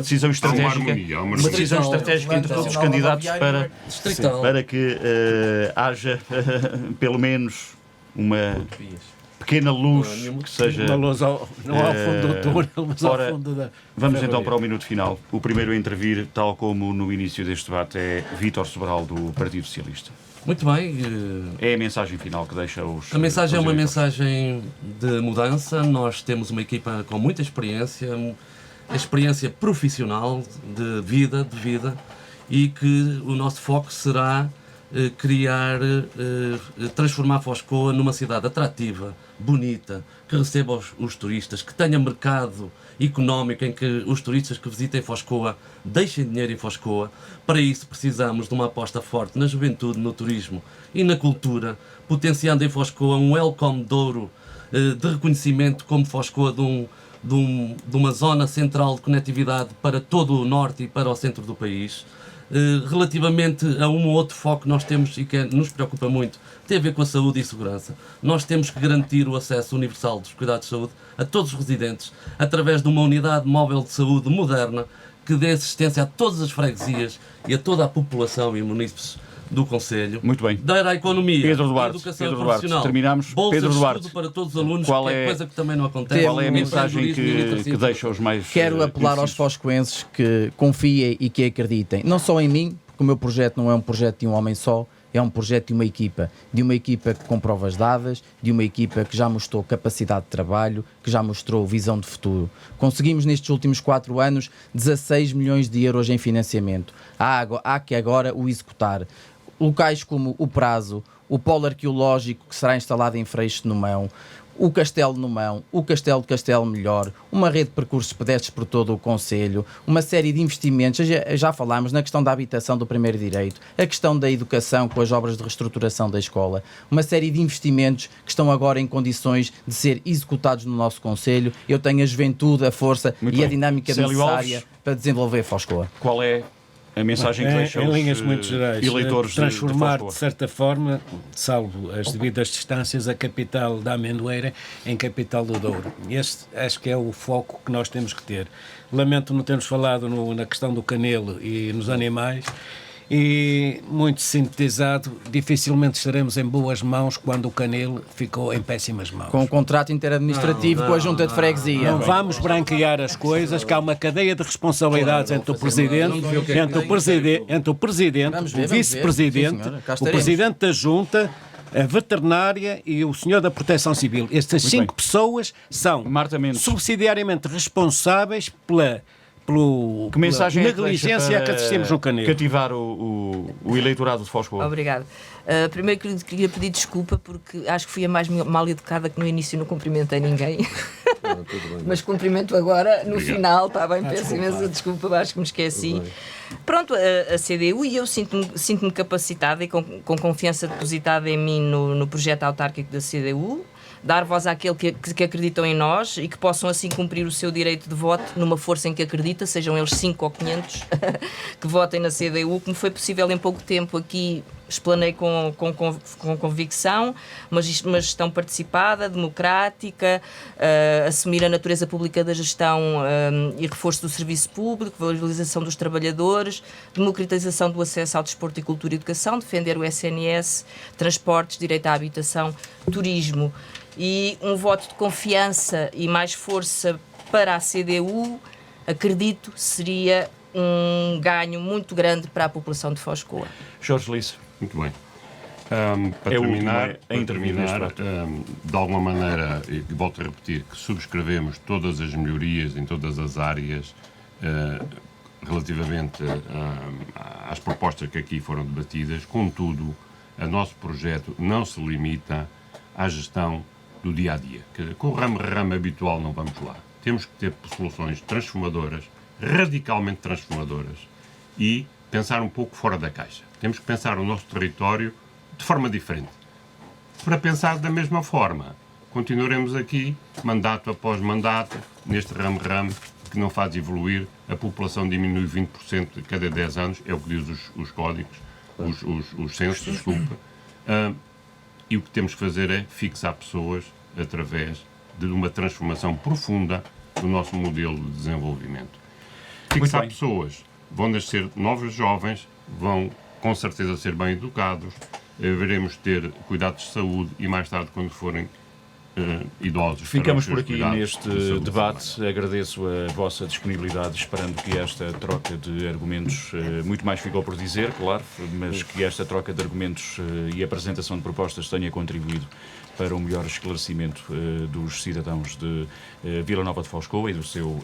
decisão Há uma estratégica, harmonia, há uma uma harmonia. decisão estratégica entre todos os candidatos para que haja pelo menos uma pequena luz que seja... Uma luz não ao fundo do túnel, mas ao fundo da... Vamos então para o minuto final. O primeiro a intervir, tal como no início deste debate, é Vítor Sobral, do Partido Socialista. Muito bem. É a mensagem final que deixa os... A mensagem é os uma eleitores. mensagem de mudança. Nós temos uma equipa com muita experiência profissional de vida, e que o nosso foco será transformar Foscoa numa cidade atrativa, bonita, que receba os turistas, que tenha mercado económico em que os turistas que visitem Foscoa deixem dinheiro em Foscoa. Para isso precisamos de uma aposta forte na juventude, no turismo e na cultura, potenciando em Foscoa um welcome de ouro de reconhecimento como Foscoa de uma zona central de conectividade para todo o norte e para o centro do país. Relativamente a um ou outro foco que nós temos e que nos preocupa muito, tem a ver com a saúde e segurança. Nós temos que garantir o acesso universal dos cuidados de saúde a todos os residentes, através de uma unidade móvel de saúde moderna que dê assistência a todas as freguesias e a toda a população e munícipes do Conselho. Muito bem. Dar à economia, Pedro Duarte, à educação Pedro Duarte, profissional, terminamos. bolsas Pedro de Duarte, estudo para todos os alunos, qual que é é- coisa que também não acontece. Qual é a no mensagem empreendedorismo e que deixa os mais... Quero apelar aos indecisos? foscoenses que confiem e que acreditem, não só em mim, porque o meu projeto não é um projeto de um homem só, é um projeto de uma equipa com provas dadas, de uma equipa que já mostrou capacidade de trabalho, que já mostrou visão de futuro. Conseguimos nestes últimos 4 anos 16 milhões de euros em financiamento. Há que agora o executar. Locais como o Prazo, o polo arqueológico que será instalado em Freixo de Numão, o Castelo de Numão, o Castelo de Castelo Melhor, uma rede de percursos pedestres por todo o Concelho, uma série de investimentos, já falámos na questão da habitação do primeiro direito, a questão da educação com as obras de reestruturação da escola, uma série de investimentos que estão agora em condições de ser executados no nosso Concelho. Eu tenho a juventude, a força Muito e a bem. dinâmica Célio necessária Alves. para desenvolver Foscoa. Qual é a mensagem que deixa em os linhas muito gerais, eleitores de transformar Foscoa? de certa forma, salvo as devidas distâncias, a capital da Amendoeira em capital do Douro. Este acho que é o foco que nós temos que ter. Lamento não termos falado na questão do canelo e nos animais, e muito sintetizado, dificilmente estaremos em boas mãos quando o canelo ficou em péssimas mãos. Com um contrato interadministrativo com a Junta de Freguesia. Não vamos branquear as coisas, que há uma cadeia de responsabilidades entre o Presidente, Vamos ver, o Vice-Presidente, sim, senhora, cá o estaremos. Presidente da Junta, a Veterinária e o Senhor da Proteção Civil. Estas Muito 5 bem. pessoas são Marta Mendes. subsidiariamente responsáveis pela Que mensagem é que negligência deixa a que assistimos no Canelo. cativar o eleitorado de Foscoa? Obrigada. Primeiro queria pedir desculpa porque acho que fui a mais mal educada, que no início não cumprimentei ninguém. Mas cumprimento agora no final, está bem, peço imensa desculpa, acho que me esqueci. Pronto, a CDU, e eu sinto-me capacitada e com confiança depositada em mim no projeto autárquico da CDU, dar voz àquele que acreditam em nós e que possam assim cumprir o seu direito de voto numa força em que acredita, sejam eles 5 ou 500 que votem na CDU, como foi possível em pouco tempo aqui. Explanei com convicção, uma gestão participada, democrática, assumir a natureza pública da gestão e reforço do serviço público, valorização dos trabalhadores, democratização do acesso ao desporto e cultura e educação, defender o SNS, transportes, direito à habitação, turismo. E um voto de confiança e mais força para a CDU, acredito, seria um ganho muito grande para a população de Foscoa. Jorge Lice. Muito bem. Para É o terminar, último a intervir neste debate. de alguma maneira, e volto a repetir, que subscrevemos todas as melhorias em todas as áreas relativamente às propostas que aqui foram debatidas. Contudo, o nosso projeto não se limita à gestão do dia-a-dia. Com o ramo habitual não vamos lá. Temos que ter soluções transformadoras, radicalmente transformadoras, e pensar um pouco fora da caixa. Temos que pensar o nosso território de forma diferente. Para pensar da mesma forma, continuaremos aqui, mandato após mandato, neste ramo-ramo, que não faz evoluir, a população diminui 20% a cada 10 anos, é o que diz os códigos, os censos, desculpa. E o que temos que fazer é fixar pessoas através de uma transformação profunda do nosso modelo de desenvolvimento. Fixar bem. pessoas, vão nascer novos jovens, vão com certeza ser bem educados, veremos ter cuidados de saúde e mais tarde, quando forem idosos. Ficamos terão por os seus aqui cuidados neste de saúde debate. também. Agradeço a vossa disponibilidade, esperando que esta troca de argumentos, muito mais ficou por dizer, claro, mas que esta troca de argumentos e apresentação de propostas tenha contribuído para um melhor esclarecimento dos cidadãos de Vila Nova de Foscoa e do seu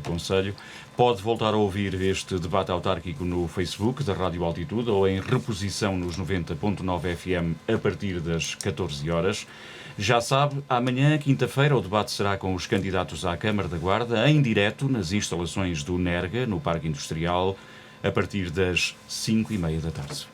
concelho. Pode voltar a ouvir este debate autárquico no Facebook da Rádio Altitude ou em reposição nos 90.9 FM a partir das 14 horas. Já sabe, amanhã, quinta-feira, o debate será com os candidatos à Câmara da Guarda, em direto nas instalações do NERGA, no Parque Industrial, a partir das 5h30 da tarde.